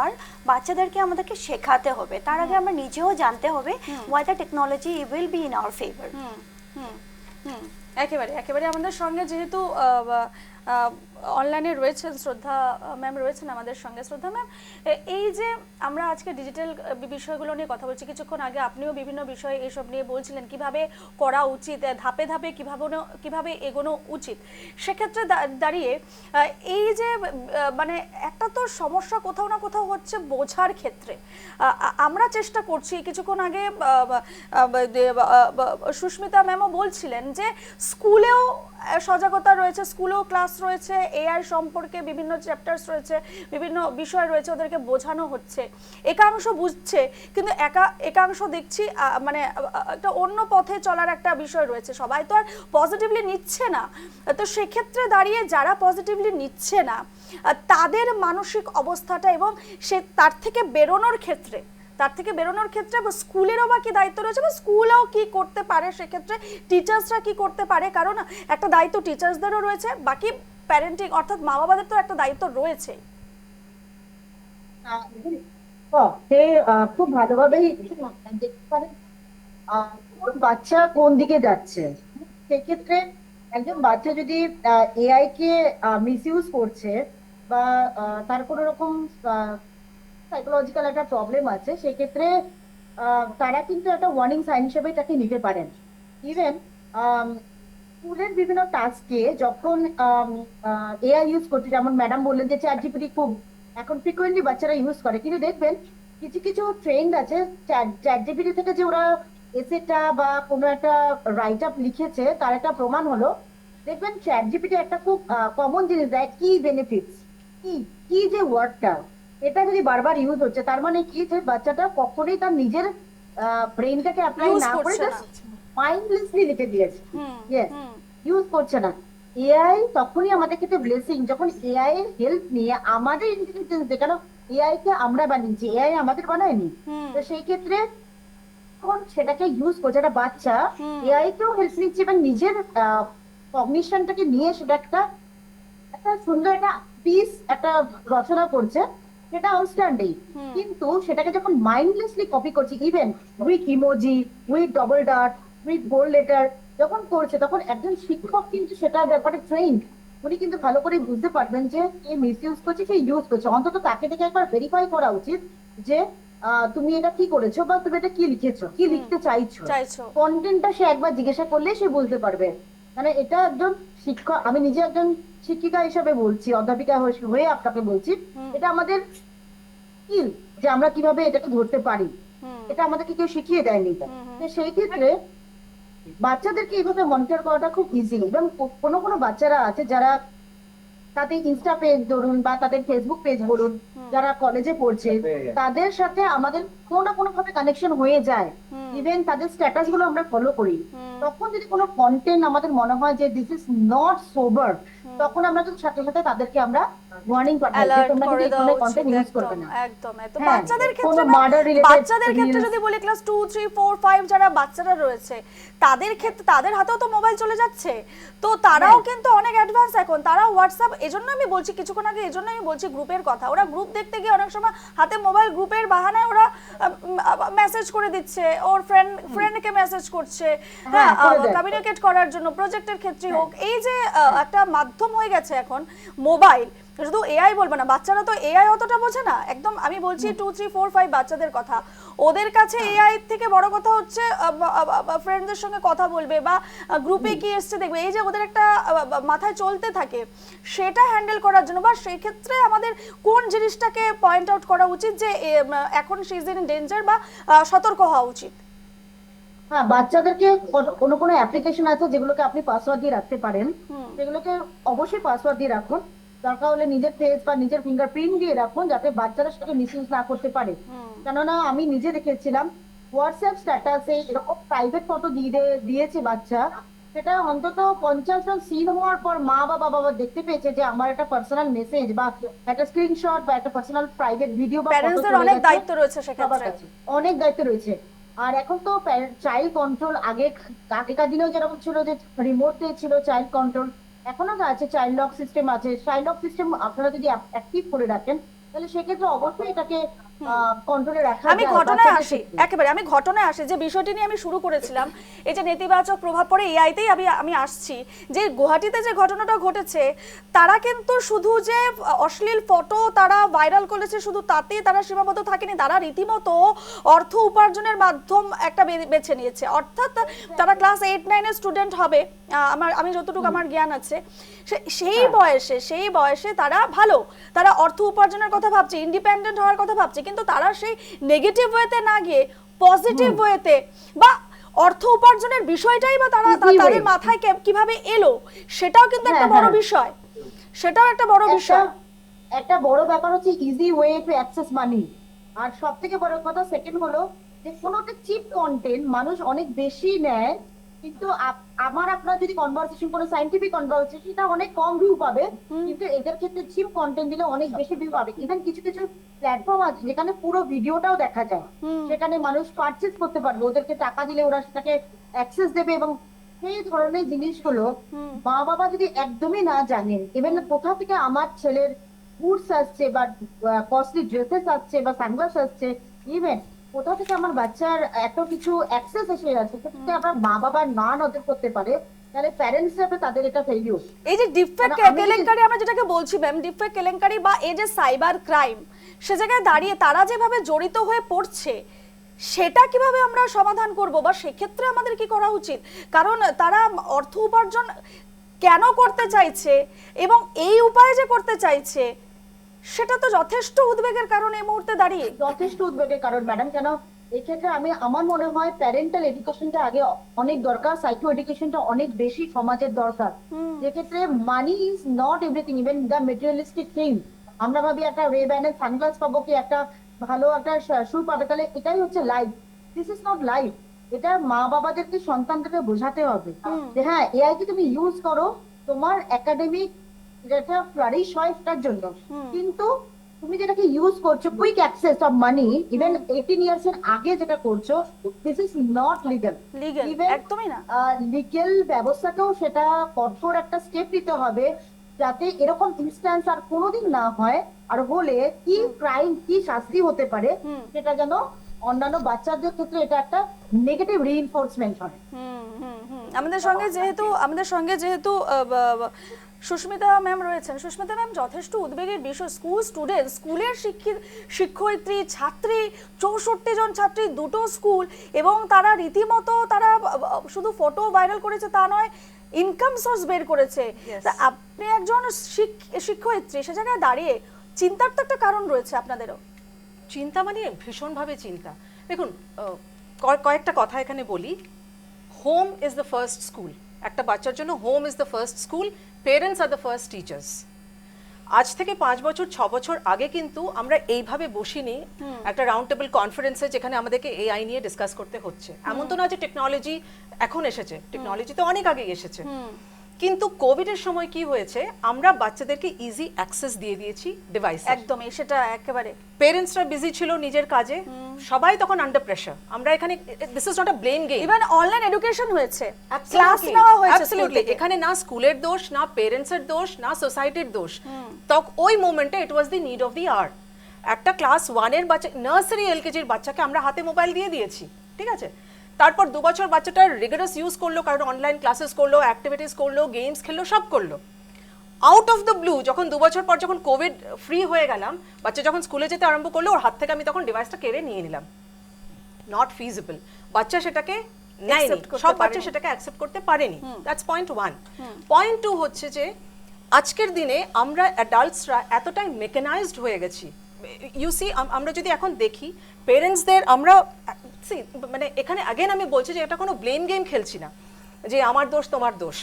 আর বাচ্চাদেরকে আমাদেরকে শেখাতে হবে। তার আগে আমরা নিজেও জানতে হবে why the technology will be in our favour. একেবারে একেবারে আমাদের সঙ্গে যেহেতু অনলাইনে রয়েছেন শ্রদ্ধা ম্যাম, রয়েছেন আমাদের সঙ্গে। শ্রদ্ধা ম্যাম, এই যে আমরা আজকে ডিজিটাল বিষয়গুলো নিয়ে কথা বলছি, কিছুক্ষণ আগে আপনিও বিভিন্ন বিষয় এইসব নিয়ে বলছিলেন কিভাবে করা উচিত, ধাপে ধাপে কিভাবে এগোনো উচিত। সেক্ষেত্রে দাঁড়িয়ে এই যে মানে একটা তো সমস্যা কোথাও না কোথাও হচ্ছে বোঝার ক্ষেত্রে। আমরা চেষ্টা করছি, কিছুক্ষণ আগে সুস্মিতা ম্যামও বলছিলেন যে স্কুলেও সজাগতা রয়েছে, স্কুলেও ক্লাস রয়েছে, এআই সম্পর্কে বিভিন্ন চ্যাপ্টার্স রয়েছে, বিভিন্ন বিষয় রয়েছে, ওদেরকে বোঝানো হচ্ছে, একাংশ বুঝছে, কিন্তু একাংশ দেখছি মানে একটা অন্য পথে চলার একটা বিষয় রয়েছে, সবাই তো আর পজিটিভলি নিচ্ছে না। তো সেক্ষেত্রে দাঁড়িয়ে যারা পজিটিভলি নিচ্ছে না তাদের মানসিক অবস্থাটা এবং তার থেকে বেরোনোর ক্ষেত্রে বা স্কুলেরও বা কি দায়িত্ব রয়েছে, বা স্কুলেও কি করতে পারে, সেক্ষেত্রে টিচার্সরা কি করতে পারে, কারণ একটা দায়িত্ব টিচার্সদেরও রয়েছে, বাকি প্যারেন্টিং অর্থাৎ মা বাবাদের তো একটা দায়িত্ব রয়েছে। সে খুব ভালোভাবেই দেখতে পারেন কোন বাচ্চা কোন দিকে যাচ্ছে। সেক্ষেত্রে একজন বাচ্চা যদি এআই কে মিসইউজ করছে বা তার কোনো রকম সাইকোলজিক্যাল একটা প্রবলেম আছে, সেক্ষেত্রে তারা কিন্তু একটা ওয়ার্নিং সাইন হিসেবে তাকে নিতে পারেন। ইভেন স্কুলের বিভিন্ন টাস্কে যখন এআই ইউজ করছে, যেমন ম্যাডাম বললেন যে চ্যাট জিপিটি খুব এখন ফ্রিকোয়েন্টলি বাচ্চারা ইউজ করে, কিন্তু দেখবেন কিছু কিছু ট্রেন্ড আছে চ্যাট জিপিটি থেকে যে ওরা এসেটা বা কোনো একটা রাইট আপ লিখেছে তার একটা প্রমাণ হলো। দেখবেন চ্যাট জিপিটি একটা খুব কমন জিনিস দেয়, কি বেনিফিটস, কি কি যে ওয়ার্ডটা, এটা যদি বারবার ইউজ হচ্ছে তার মানে কি, যে বাচ্চাটা কখনোই তার নিজের ব্রেনটাকে অ্যাপ্লাই Use না করে করছে না। জাস্ট মাইন্ডলেসলি লিখে দিয়েছে। ইয়েস, ইউজ করছে না। এআই তখনই আমাদের ক্ষেত্রে ব্লেসিং যখন এআই এর হেল্প নিয়ে আমাদের ইন্টেলিজেন্স, যেখানে এআই কে আমরা বানিয়েছি, এআই আমাদের বানায়নি। তো সেই ক্ষেত্রে যখন সেটাকে ইউজ করছে একটা বাচ্চা, এআই কেও হেল্প নিচ্ছে এবং নিজের কগনিশনটাকে নিয়ে সেটা একটা একটা সুন্দর একটা পিস একটা রচনা করছে, সেটা আউটস্ট্যান্ডিং। কিন্তু সেটাকে যখন মাইন্ডলেসলি কপি করছে, even with emoji, with double dot, with bold letter যখন করছে, তখন একজন শিক্ষক কিন্তু সেটা ব্যাপারে ট্রেন্ড, উনি কিন্তু ভালো করে বুঝতে পারবেন যে কে মিস ইউজ করছে, কে ইউজ করছে। অন্তত তাকে থেকে একবার ভেরিফাই করা উচিত যে তুমি এটা কি করেছো বা তুমি এটা কি লিখেছো, কি লিখতে চাইছো, কন্টেন্টটা সে একবার জিজ্ঞাসা করলে সে বুঝতে পারবে। মানে এটা একজন শিক্ষক, আমি নিজে একজন শিক্ষিকা হিসেবে বলছি, অধ্যাপিকা হয়ে আপনাকে বলছি, এটা আমাদের স্কিল যে আমরা কিভাবে এটাকে ধরতে পারি, এটা আমাদেরকে কেউ শিখিয়ে দেয়নি। তো সেই ক্ষেত্রে বাচ্চাদেরকে এইভাবে মনিটর করাটা খুব ইজি। এবং কোনো কোনো বাচ্চারা আছে যারা তাদের ইনস্টা পেজ ধরুন বা তাদের ফেসবুক পেজ বলুন, যারা কলেজে পড়ছে, তাদের সাথে আমাদের কোনো না কোনো ভাবে কানেকশন হয়ে যায়। ইভেন তাদের স্ট্যাটাস গুলো আমরা ফলো করি, তখন যদি কোনো কন্টেন্ট আমাদের মনে হয় যে দিস ইজ নট সোবার, তখন আমরা কিন্তু সাথে সাথে তাদেরকে আমরা ওয়ার্নিং পাঠাই যে তোমরা কিন্তু এই ধরনের কন্টেন্ট ইউজ করবে না। একদম একদম। হ্যাঁ, বাচ্চাদের কোনো ক্ষেত্রে murder related বাচ্চাদের ক্ষেত্রে reels- যদি বলি ক্লাস 2 3 4 5 যারা বাচ্চারা রয়েছে, তাদের ক্ষেত্রে তাদের হাতেও তো মোবাইল চলে যাচ্ছে, তো তারাও কিন্তু অনেক অ্যাডভান্স এখন, তারা হোয়াটসঅ্যাপ, এজন্য আমি বলছি কিছুক্ষণ আগে, এজন্য আমি বলছি গ্রুপের কথা, ওরা গ্রুপ দেখতে গিয়ে অনেক সময় হাতে মোবাইল, গ্রুপের বাহানায় ওরা মেসেজ করে দিচ্ছে, ওর ফ্রেন্ডকে মেসেজ করছে, হ্যাঁ, কমিউনিকেট করার জন্য, প্রজেক্টের ক্ষেত্রে হোক। এই যে একটা মাধ্যম হয়ে গেছে এখন মোবাইল, শুধু এআই বলবো না, বাচ্চারা তো এআই অতটা বোঝে না একদম, আমি বলছি 2 3 4 5 বাচ্চাদের কথা, ওদের কাছে এআই থেকে বড় কথা হচ্ছে ফ্রেন্ডদের সঙ্গে কথা বলবে বা গ্রুপে কি এসছে দেখবে, এই যে ওদের একটা মাথায় চলতে থাকে, সেটা হ্যান্ডেল করার জন্য বা সেই ক্ষেত্রে আমাদের কোন জিনিসটাকে পয়েন্ট আউট করা উচিত যে এখন শি ইজ ইন ডেঞ্জার বা সতর্ক হওয়া উচিত। হ্যাঁ, বাচ্চাদেরকে কোনো কোনো অ্যাপ্লিকেশন আছে যেগুলোকে আপনি পাসওয়ার্ড দিয়ে রাখতে পারেন, সেগুলোকে অবশ্যই পাসওয়ার্ড দিয়ে রাখুন। দরকার হলে নিজের ফেস বা নিজের ফিঙ্গারপ্রিন্ট দিয়ে রাখুন, যাতে বাচ্চারা সেটাকে মিসইউজ না করতে পারে। কেননা আমি নিজে দেখেছিলাম হোয়াটসঅ্যাপ স্ট্যাটাসে এরকম প্রাইভেট ফটো দিয়েছে বাচ্চা, সেটা অন্তত 50 জন সিন হওয়ার পর মা বা বাবা দেখতে পেয়েছে যে আমার একটা পার্সোনাল মেসেজ বা একটা স্ক্রিনশট বা একটা পার্সোনাল প্রাইভেট ভিডিও বা ফটো প্যারেন্টসদের অনেক দায়িত্ব রয়েছে সবার সেক্ষেত্রে। কাছে অনেক দায়িত্ব রয়েছে। আর এখন তো চাইল্ড কন্ট্রোল, আগেকার দিনেও যেরকম ছিল যে রিমোটে ছিল চাইল্ড কন্ট্রোল, এখনো তো আছে, চাইল্ড লক সিস্টেম আছে। চাইল্ড লক সিস্টেম আপনারা যদি অ্যাক্টিভ করে রাখেন তাহলে সেক্ষেত্রে অবশ্যই এটাকে কন্ট্রোলে রাখা আমি যায় ঘটনায় বাচ্চাদের আসি, ক্ষেত্রে। একেবারে আমি ঘটনায় আসি, যে বিষয়টি নিয়ে আমি শুরু করেছিলাম, এই যে নেতিবাচক প্রভাব পড়ে এআইতেই আমি আসছি, যে গুয়াহাটিতে যে ঘটনাটা ঘটেছে, তারা কিন্তু শুধু যে অশ্লীল ফটো তারা ভাইরাল করেছে শুধু তাতেই তারা সীমাবদ্ধ থাকেনি, তারা রীতিমতো অর্থ উপার্জনের মাধ্যম একটা বেছে নিয়েছে। অর্থাৎ তারা ক্লাস 8-9 এর স্টুডেন্ট হবে, আমি যতটুকু আমার জ্ঞান আছে, সেই বয়সে তারা অর্থ উপার্জনের কথা ভাবছে, ইন্ডিপেন্ডেন্ট হওয়ার কথা ভাবছে, কিন্তু তারা সেই নেগেটিভ ওয়েতে না গিয়ে পজিটিভ ওয়েতে বা অর্থ উপার্জনের বিষয়টাই বা তাদের মাথায় কিভাবে এলো, সেটাও কিন্তু একটা বড় বিষয়, সেটাও একটা বড় বিষয়। একটা বড় ব্যাপার হচ্ছে ইজি ওয়ে টু অ্যাক্সেস মানি। আর সব থেকে বড় কথা সেকেন্ড হলো যে কোনো একটা চিপ কন্টেন্ট মানুষ অনেক বেশি নেয়, কিন্তু আপনার যদি কনভারসেশন, কোনো সাইন্টিফিক কনভারসেশন, সেটা অনেক কম ভিউ পাবে, কিন্তু এদের ক্ষেত্রে চিপ কন্টেন্ট দিলে অনেক বেশি ভিউ পাবে। ইভেন কিছু কিছু প্ল্যাটফর্ম আছে যেখানে পুরো ভিডিওটাও দেখা যায়, সেখানে মানুষ পারচেজ করতে পারবে, ওদেরকে টাকা দিলে ওরা সেটাকে অ্যাক্সেস দেবে। এবং সেই ধরনের জিনিসগুলো মা বাবা যদি একদমই না জানেন, ইভেন কোথা থেকে আমার ছেলের বুটস আসছে বা কস্টলি ড্রেসেস আসছে বা সানগ্লাস আসছে, ইভেন কোথা থেকে আমার বাচ্চার এত কিছু অ্যাক্সেস এসে যাচ্ছে, সেটা আপনার মা বাবা না নজর করতে পারে, তাহলে প্যারেন্টস হিসেবে তাদের এটা ফেলিউর। এই যে ডিফেক্ট কেলেঙ্কারি আমরা যেটাকে বলছি ম্যাম, ডিফেক্ট কেলেঙ্কারি বা এই যে সাইবার ক্রাইম, সে জায়গায় দাঁড়িয়ে তারা যেভাবে জড়িত হয়ে পড়ছে, সেটা কিভাবে আমরা সমাধান করব বা সেক্ষেত্রে আমাদের কি করা উচিত? কারণ তারা অর্থ উপার্জন কেন করতে চাইছে এবং এই উপায়ে যে করতে চাইছে, সেটা তো যথেষ্ট উদ্বেগের কারণ এই মুহূর্তে দাঁড়িয়ে। যথেষ্ট উদ্বেগের কারণ ম্যাডাম। কেন এক্ষেত্রে আমার মনে হয় প্যারেন্টাল এডুকেশনটা আগে অনেক দরকার, সাইকো এডুকেশনটা অনেক বেশি সমাজের দরকার। যেক্ষেত্রে money is not everything, even the materialistic thing. আমরা ভাবি একটা রেব্যানের সানগ্লাস পাবো কি একটা ভালো একটা শু পাবে, তাহলে এটাই হচ্ছে life. This is not life. এটা মা বাবাদেরকে সন্তানদেরকে বোঝাতে হবে যে হ্যাঁ, এআই কে তুমি ইউজ করো তোমার একাডেমিক যেটা ফ্লারিশ হয় সেটার জন্য, কিন্তু তুমি যেটাকে ইউজ করছো quick access of money, even 18 years এর আগে যেটা করছো, দিস ইজ নট লিগ্যাল। একদমই না। লিগ্যাল ব্যবস্থাকেও সেটা কঠোর একটা স্টেপ নিতে হবে যাতে এরকম ইনস্ট্যান্স আর কোনোদিন না হয়, আর হলে কি ক্রাইম, কি শাস্তি হতে পারে, সেটা যেন অন্যান্য বাচ্চাদের ক্ষেত্রে এটা একটা নেগেটিভ রিইনফোর্সমেন্ট হয়। আমাদের সঙ্গে যেহেতু সুস্মিতা ম্যাম রয়েছেন, সুস্মিতা ম্যাম, যথেষ্ট উদ্বেগের বিষয়। স্কুলের শিক্ষয়িত্রী, ছাত্রী, 64 জন ছাত্রী, দুটো স্কুল, এবং তারা রীতিমতো তারা শুধু ফটো ভাইরাল করেছে তা নয়, ইনকাম সোর্স বের করেছে। আপনি একজন শিক্ষয়িত্রী, সে জায়গায় দাঁড়িয়ে চিন্তার তো একটা কারণ রয়েছে আপনাদেরও। চিন্তা মানে ভীষণভাবে চিন্তা। দেখুন, কয়েকটা কথা এখানে বলি। Home is the first school. একটা বাচ্চার জন্য home is the first school, parents are the first teachers. আজ থেকে 5 বছর 6 বছর আগে কিন্তু আমরা এইভাবে বসিনি একটা রাউন্ড টেবিল কনফারেন্সে যেখানে আমাদেরকে এআই নিয়ে ডিসকাস করতে হচ্ছে। এমন তো না যে টেকনোলজি এখন এসেছে, টেকনোলজি তো অনেক আগে এসেছে। কিন্তু কোভিডের সময় কি হয়েছে, আমরা বাচ্চাদেরকে ইজি অ্যাক্সেস দিয়ে দিয়েছি ডিভাইস। একদমই, সেটা একেবারে। পেরেন্টসরা বিজি ছিল নিজের কাজে, সবাই তখন আন্ডার প্রেসার। আমরা এখানে this is not a blame game. Even online education হয়েছে, ক্লাস নেওয়া হয়েছে। অ্যাবসলিউটলি, এখানে না স্কুলের দোষ, না পেরেন্টসের দোষ, না সোসাইটির দোষ। তখন ওই মোমেন্টে it was the need of the hour. একটা ক্লাস 1 এর বাচ্চা, নার্সারি এলকেজির বাচ্চাকে আমরা হাতে মোবাইল দিয়ে দিয়েছি, ঠিক আছে? তারপর 2 বছর বাচ্চাটা রিগারাস ইউজ করলো, কারণ অনলাইন ক্লাসেস করলো, অ্যাক্টিভিটিস করলো, গেমস খেললো, সব করলো। আউট অফ দ্য ব্লু যখন 2 বছর পর যখন কোভিড ফ্রি হয়ে গেলাম, বাচ্চা যখন স্কুলে যেতে আরম্ভ করলো, ওর হাত থেকে আমি তখন ডিভাইসটা কেড়ে নিয়ে নিলাম। Not feasible. বাচ্চা সেটাকে নেয়নি, সব বাচ্চা সেটাকে অ্যাকসেপ্ট করতে পারেনি। That's point 1। পয়েন্ট 2 হচ্ছে যে আজকের দিনে আমরা অ্যাডাল্টসরা এতটাই মেকানাইজড হয়ে গেছি। ইউ সি, আমরা যদি এখন দেখি পেরেন্টসদের, আমরা মানে এখানে আগেন আমি বলছি যে এটা কোনো ব্লেম গেম খেলছি না যে আমার দোষ তোমার দোষ।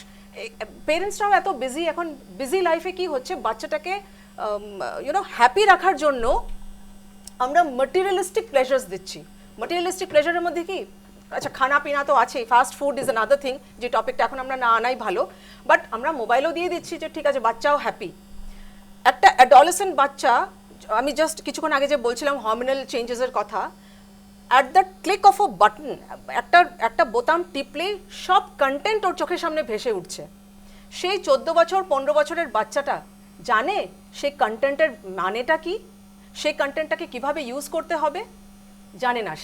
পেরেন্টসরাও এত বিজি, এখন বিজি লাইফে কি হচ্ছে, বাচ্চাটাকে হ্যাপি রাখার জন্য আমরা ম্যাটেরিয়ালিস্টিক প্লেজার্স দিচ্ছি। ম্যাটেরিয়ালিস্টিক প্লেজারের মধ্যে কি আচ্ছা খানা পিনা তো আছেই, fast food is another thing, যে টপিকটা এখন আমরা না আনাই ভালো, বাট আমরা মোবাইলও দিয়ে দিচ্ছি যে ঠিক আছে বাচ্চাও হ্যাপি। একটা অ্যাডোলেসেন্ট বাচ্চা, আমি জাস্ট কিছুক্ষণ আগে যে বলছিলাম হরমোনাল চেঞ্জেসের কথা, at the click of a button, একটা বোতাম টিপলে সব কন্টেন্ট ওর চোখের সামনে ভেসে উঠছে। সেই 14 বছর 15 বছরের বাচ্চাটা জানে সেই কন্টেন্টের মানেটা কি, সেই কন্টেন্টটাকে কিভাবে ইউজ করতে হবে, জানে না।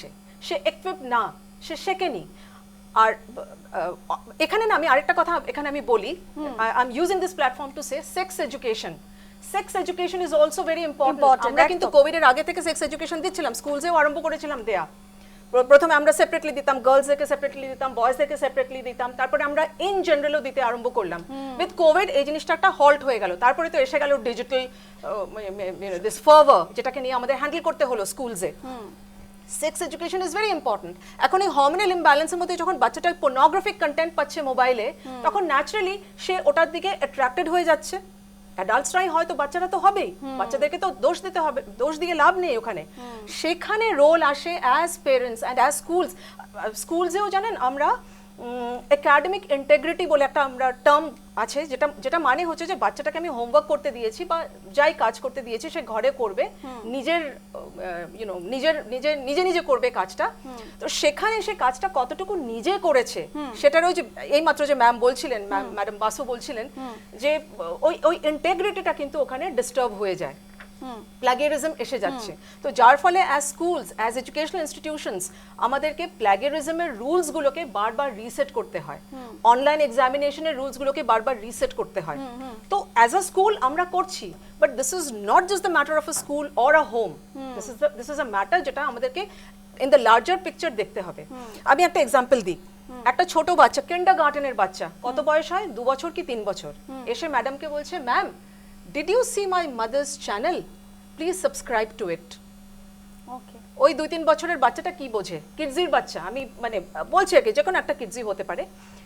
সে equipped না, সে শেখেনি। আর এখানে না আমি আরেকটা কথা এখানে আমি বলি, I am using this platform to say sex education. Sex education is also very important. আমরা কিন্তু কোভিডের আগে থেকে সেক্স এডুকেশন দিচ্ছিলাম, স্কুলসেও আরম্ভ করেছিলাম দেয়া। প্রথমে আমরা সেপারেটলি দিতাম, গার্লসদেরকে সেপারেটলি দিতাম, বয়েজদেরকে সেপারেটলি দিতাম, তারপরে আমরা ইন জেনারেলও দিতে আরম্ভ করলাম। উইথ কোভিড এই জিনিসটা একটা হল্ট হয়ে গেল, তারপরে তো এসে গেল ডিজিটাল দিস ফার্ভার, যেটাকে নিয়ে আমাদের হ্যান্ডেল করতে হলো স্কুলসে। Sex education is very important. এখন এই হরমোনাল ইমব্যালেন্সের মধ্যে যখন বাচ্চাটা পোর্নোগ্রাফিক কন্টেন্ট পাচ্ছে মোবাইলে, তখন ন্যাচারালি সে ওটার দিকে অ্যাট্রাক্টেড হয়ে যাচ্ছে। অ্যাডাল্টসরাই হয়তো, বাচ্চারা তো হবেই, বাচ্চাদেরকে তো দোষ দিতে হবে, দোষ দিয়ে লাভ নেই ওখানে। সেখানে রোল আসে অ্যাজ পেরেন্টস অ্যান্ড অ্যাজ স্কুলসেও জানেন আমরা একাডেমিক ইন্টেগ্রিটি বলে একটা আমরা টার্ম আছে, যেটা মানে হচ্ছে যে বাচ্চাটাকে আমি হোমওয়ার্ক করতে দিয়েছি বা যাই কাজ করতে দিয়েছি সে ঘরে করবে, নিজের নিজে নিজে করবে কাজটা। তো সেখানে সে কাজটা কতটুকু নিজে করেছে সেটার ওই যে এইমাত্র যে ম্যাম বলছিলেন, ম্যাডাম বাসু বলছিলেন যে ওই ইন্টেগ্রিটিটা কিন্তু ওখানে ডিস্টার্ব হয়ে যায়, প্লাগিয়ারিজম এসে যাচ্ছে। তো যার ফলে as schools, as educational institutions আমাদেরকে প্লাগিয়ারিজমের রুলসগুলোকে বারবার রিসেট করতে হয়, অনলাইন এক্সামিনেশনের রুলসগুলোকে বারবার রিসেট করতে হয়। তো অ্যাজ আ স্কুল আমরা করছি, but this is not just the matter of a school or a home, this is a matter যেটা আমাদেরকে ইন দ্য লার্জার পিকচার দেখতে হবে। আমি একটা এক্সাম্পল দিই। একটা ছোট বাচ্চা, কিন্ডারগার্টেনের বাচ্চা, কত বয়স হয়, 2 বছর কি 3 বছর, এসে ম্যাডামকে বলছে, ma'am did you see my mother's channel, please subscribe to it. ওকে, ওই 2-3 বছরের বাচ্চাটা কি বোঝে, কিডজির বাচ্চা, আমি মানে বলছি কি যে কোনো একটা কিডজি হতে পারে,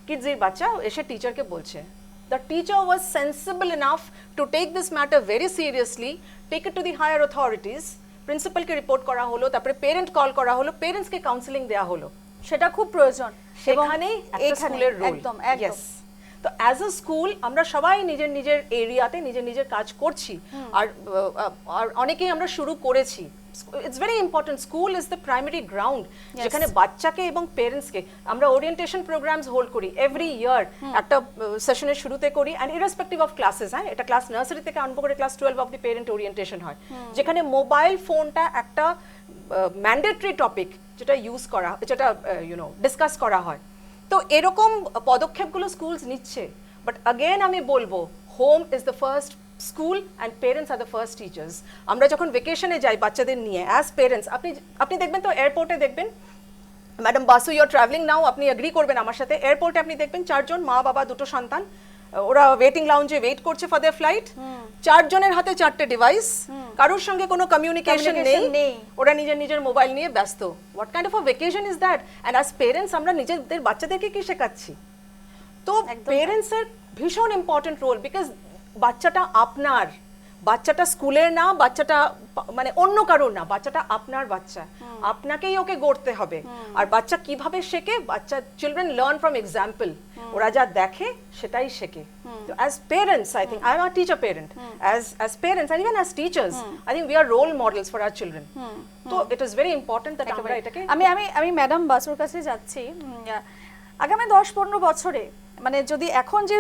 কিডজির বাচ্চা এসে টিচারকে বলছে। The teacher was sensible enough to take this matter very seriously, take it to the higher authorities, প্রিন্সিপালকে রিপোর্ট করা হলো, তারপরে পেরেন্ট কল করা হলো, পেরেন্টসকে কাউন্সেলিং দেওয়া হলো। সেটা খুব প্রয়োজন। সেখানেই একটা স্কুলের রোল। একদম Yes. তো অ্যাজ আ স্কুল আমরা সবাই নিজের নিজের এরিয়াতে নিজের নিজের কাজ করছি, আর অনেকেই আমরা শুরু করেছি। It's very important, school is the primary ground যেখানে বাচ্চাকে এবং পেরেন্টসকে আমরা ওরিয়েন্টেশন প্রোগ্রামস হোল্ড করি এভরি ইয়ার, একটা সেশনের শুরুতে করি, অ্যান্ড ইররেসপেক্টিভ অফ ক্লাসেস, হ্যাঁ এটা ক্লাস নার্সারি থেকে আরম্ভ করে class 12 of the parent orientation হয়, যেখানে মোবাইল ফোনটা একটা ম্যান্ডেটরি টপিক যেটা ইউজ করা, যেটা ডিসকাস করা হয়। তো এরকম পদক্ষেপগুলো স্কুলস নিচ্ছে, বাট अगेन আমি বলবো home is the first school and parents are the first teachers. আমরা যখন ভেকেশনে যাই বাচ্চাদের নিয়ে অ্যাজ পেরেন্টস, আপনি দেখবেন তো এয়ারপোর্টে দেখবেন, madam Basu you are travelling now, আপনি এগ্রি করবেন আমার সাথে, এয়ারপোর্টে আপনি দেখবেন 4 জন মা বাবা 2 সন্তান, ওরা ওয়েটিং লাউঞ্জে ওয়েট করছে ফর দেয়ার ফ্লাইট, 4 জনের হাতে 4টে ডিভাইস, কারোর সঙ্গে কোনো কমিউনিকেশন নেই, ওরা নিজের নিজের মোবাইল নিয়ে ব্যস্ত। What kind of a vacation is that? And as parents আমরা নিজেদের বাচ্চাদেরকে কি শেখাচ্ছি? তো পেরেন্টসের ভীষণ ইম্পর্টেন্ট রোল, বিকজ বাচ্চাটা আপনার, বাচ্চাটা স্কুলের না, বাচ্চাটা মানে অন্য কারোর না, বাচ্চাটা আপনার বাচ্চা, আপনাকেই ওকে গড়তে হবে। আর বাচ্চা কিভাবে শেখে? বাচ্চা চিলড্রেন লার্ন ফ্রম এক্সাম্পল, ওরা যা দেখে সেটাই শেখে। তো as parents I think, I am a teacher parent, as parents and even as teachers I think we are role models for our children. তো it is very important that আমরা এটাকে আমি ম্যাডাম বাসুর কাছে যাচ্ছি। আগামী 10-15 বছরে মানে যদি এখন যে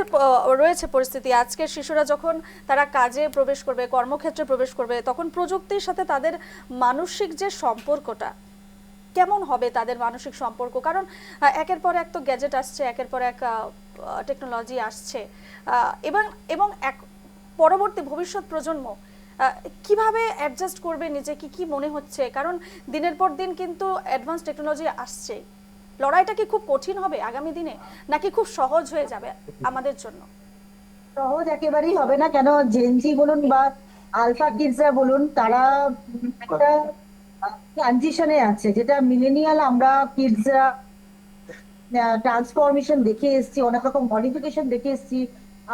রয়েছে পরিস্থিতি, আজকের শিশুরা যখন তারা কাজে প্রবেশ করবে, কর্মক্ষেত্রে প্রবেশ করবে, তখন প্রযুক্তির সাথে তাদের মানসিক যে সম্পর্কটা কেমন হবে, তাদের মানসিক সম্পর্ক, কারণ একের পর এক তো গ্যাজেট আসছে, একের পর এক টেকনোলজি আসছে, এবং এক পরবর্তী ভবিষ্যৎ প্রজন্ম কিভাবে অ্যাডজাস্ট করবে নিজেকে, কি মনে হচ্ছে? কারণ দিনের পর দিন কিন্তু অ্যাডভান্স টেকনোলজি আসছে, লড়াইটা কি খুব কঠিন হবে আগামী দিনে, নাকি খুব সহজ হয়ে যাবে আমাদের জন্য? সহজ একেবারেই হবে না, কেন জেনজি বলুন বা আলফা কিডসরা বলুন, তারা একটা ট্রানজিশনে আছে, যেটা মিলেনিয়াল আমরা কিডসরা ট্রান্সফরমেশন দেখে এসেছি, অনেক রকম মডিফিকেশন দেখে এসেছি,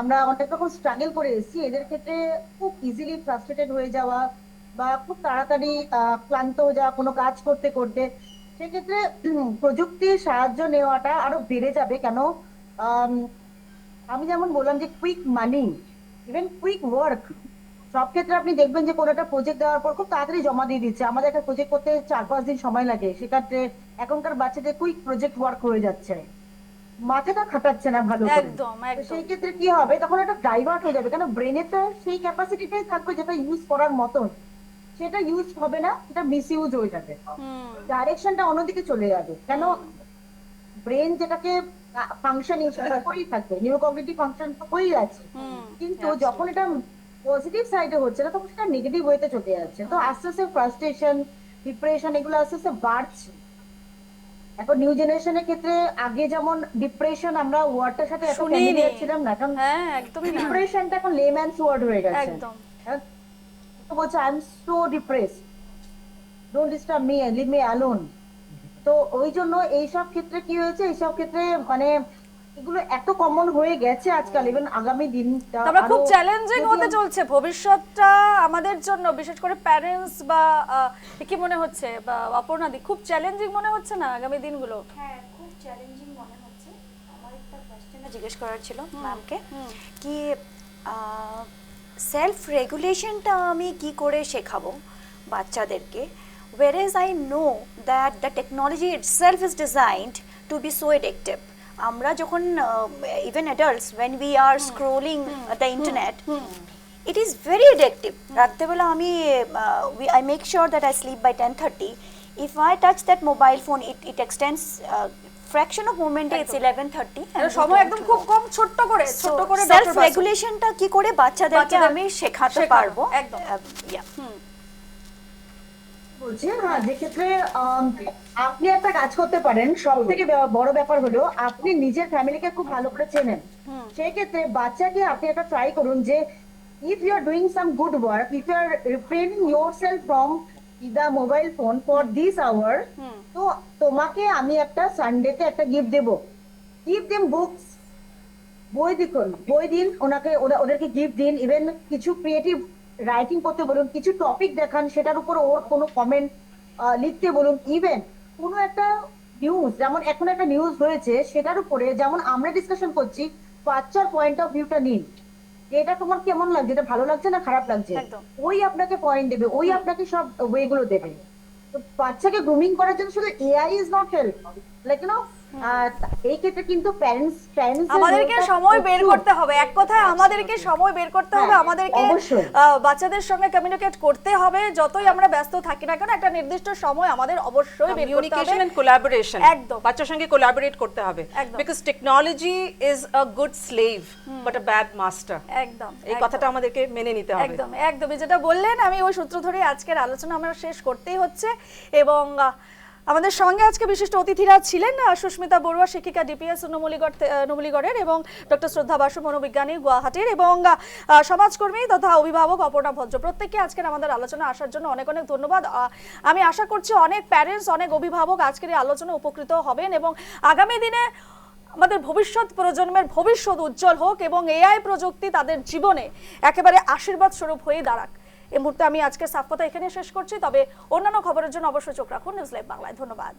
আমরা অনেক রকম স্ট্রাগল করে এসেছি। এদের ক্ষেত্রে খুব ইজিলি ফ্রাস্ট্রেটেড হয়ে যাওয়া বা খুব তাড়াতাড়ি ক্লান্ত হয়ে যাওয়া কোনো কাজ করতে করতে, সেক্ষেত্রে প্রযুক্তির সাহায্য নেওয়াটা আরো বেড়ে যাবে। কেন আম, আমি যেমন বললাম যে কুইক মানি, ইভেন কুইক ওয়ার্ক, সব ক্ষেত্রে আপনি দেখবেন যে কোনো একটা প্রজেক্ট দেওয়ার পর খুব তাড়াতাড়ি জমা দিয়ে দিচ্ছে। আমাদের একটা প্রজেক্ট করতে 4-5 দিন সময় লাগে, সেক্ষেত্রে এখনকার বাচ্চাদের কুইক প্রজেক্ট ওয়ার্ক হয়ে যাচ্ছে, মাথাটা খাটাচ্ছে না ভালো করে। একদম তো একদম সেই ক্ষেত্রে কি হবে, তখন একটা ডাইভার্ট হয়ে যাবে, কেন ব্রেনে তো সেই ক্যাপাসিটিটাই থাকবে যেটা ইউজ করার মতন, সেটা ইউজ হবে না, এটা মিস ইউজ হয়ে যাবে, হুম ডাইরেকশনটা অন্যদিকে চলে যাবে। কেন ব্রেন যেটাকে ফাংশন করেই থাকবে, নিউরোকগনিটিভ ফাংশন তো করেই আছে, হুম কিন্তু যখন এটা পজিটিভ সাইডে হচ্ছে না তখন সেটা নেগেটিভ ওয়েতে চলে যাচ্ছে। তো আস্তে আস্তে ফ্রাস্ট্রেশন, ডিপ্রেশন এগুলো আস্তে আস্তে বাড়ছে। এখন নিউ জেনারেশনের ক্ষেত্রে আগে যেমন ডিপ্রেশন আমরা ওয়ার্ডটার সাথে এত শুনিনি। ফ্যামিলিয়ার ছিলাম না, এখন হ্যাঁ একদমই না ডিপ্রেশনটা এখন লেম্যানস ওয়ার্ড হয়ে গেছে। একদম এখন তো বলছে I am so depressed, don't disturb me, leave me alone. তো ওই জন্য এইসব ক্ষেত্রে কি হয়েছে, এইসব ক্ষেত্রে মানে এগুলো এত কমন হয়ে গেছে আজকাল, ইভেন আগামী দিনটা তারপরে খুব আরো চ্যালেঞ্জিং যদি হতে চলছে ভবিষ্যৎটা আমাদের জন্য, বিশেষ করে প্যারেন্টস বা কি মনে হচ্ছে বা অপর্ণাদি, খুব চ্যালেঞ্জিং মনে হচ্ছে না আগামী দিনগুলো? হ্যাঁ, খুব চ্যালেঞ্জিং মনে হচ্ছে। আমার একটা কোয়েশ্চেন জিজ্ঞেস করার ছিল ম্যামকে, কি সেলফ রেগুলেশনটা আমি কি করে শেখাবো বাচ্চাদেরকে, whereas I know that the technology itself is designed to be so addictive. আমরা যখন even adults when we are scrolling the internet, it is very addictive. রাত্রেবেলা আমি I make sure that I sleep by 10:30. If I touch that mobile phone, it extends fraction of moment, it's 11:30. এটা সময় একদম খুব কম, ছোট্ট করে self রেগুলেশনটা কি করে বাচ্চাদেরকে আমি শেখাতে পারবো একদম। বলছি, হ্যাঁ, যে ক্ষেত্রে আপনি একটা কাজ করতে পারেন, সব থেকে বড় ব্যাপার হলো আপনি নিজের ফ্যামিলিকে খুব ভালো করে চেনেন। সেই ক্ষেত্রে বাচ্চাকে আপনি একটা ট্রাই করুন যে if you are doing some good work, if you are refraining yourself from the mobile phone for this hour, তো তোমাকে আমি একটা সানডেতে একটা গিফট দেব, গিভ দেম বুকস, বই দেখুন, বই দিন ওনাকে, ওদেরকে গিফট দিন, ইভেন কিছু ক্রিয়েটিভ রাইটিং করতে বলুন, কিছু টপিক দেখান, সেটার উপর ওর কোনো কমেন্ট লিখতে বলুন, ইভেন কোনো একটা নিউজ, যেমন এখন একটা নিউজ হয়েছে সেটার উপরে যেমন আমরা ডিসকাশন করছি, বাচ্চার পয়েন্ট অফ ভিউটা নিন, যে এটা তোমার কেমন লাগছে, এটা ভালো লাগছে না খারাপ লাগছে, একদম। ওই আপনাকে পয়েন্ট দেবে, ওই আপনাকে সব ওয়েগুলো দেবে। তো বাচ্চাকে গ্রুমিং করার জন্য শুধু AI is not help, like you know, এই ক্ষেত্রে কিন্তু প্যারেন্টস আমাদেরকে সময় বের করতে হবে, এক কথায় আমাদেরকে সময় বের করতে হবে, হ্যাঁ, আমাদেরকে অবশ্যই। বাচ্চাদের সঙ্গে কমিউনিকেট করতে হবে, যতই আমরা ব্যস্ত থাকি না কেন একটা নির্দিষ্ট সময় আমাদের অবশ্যই বের করতে কমিউনিকেশন হবে। এন্ড কোলাবোরেশন, একদম। বাচ্চার সঙ্গে কোলাবোরেট করতে হবে, একদম। Because technology is a good slave but a bad master. একদম এই কথাটা আমাদেরকে মেনে নিতে হবে। একদম একদমই যেটা বললেন, আমি ওই সূত্র ধরে আজকের আলোচনা আমরা শেষ করতেই হচ্ছে। এবং আমাদের সঙ্গে আজকে বিশিষ্ট অতিথিরা ছিলেন সুস্মিতা বড়ুয়া, শিক্ষিকা ডিপিএস নুমলিগড়ের, এবং ডক্টর শ্রদ্ধা বাসু, মনোবিজ্ঞানী, গুয়াহাটির, এবং সমাজকর্মী তথা অভিভাবক অপর্ণা ভদ্র। প্রত্যেককে আজকের আমাদের আলোচনা আসার জন্য অনেক অনেক ধন্যবাদ। আমি আশা করছি অনেক প্যারেন্টস, অনেক অভিভাবক আজকের এই আলোচনা উপকৃত হবেন, এবং আগামী দিনে আমাদের ভবিষ্যৎ প্রজন্মের ভবিষ্যৎ উজ্জ্বল হোক, এবং এআই প্রযুক্তি তাদের জীবনে একেবারে আশীর্বাদ স্বরূপ হয়ে দাঁড়াক। এই মুহূর্তে আমি আজকের সাফ কথা এখানে শেষ করছি, তবে অন্যান্য খবরের জন্য অবশ্যই চোখ রাখুন নিউজ লাইভ বাংলায়। ধন্যবাদ।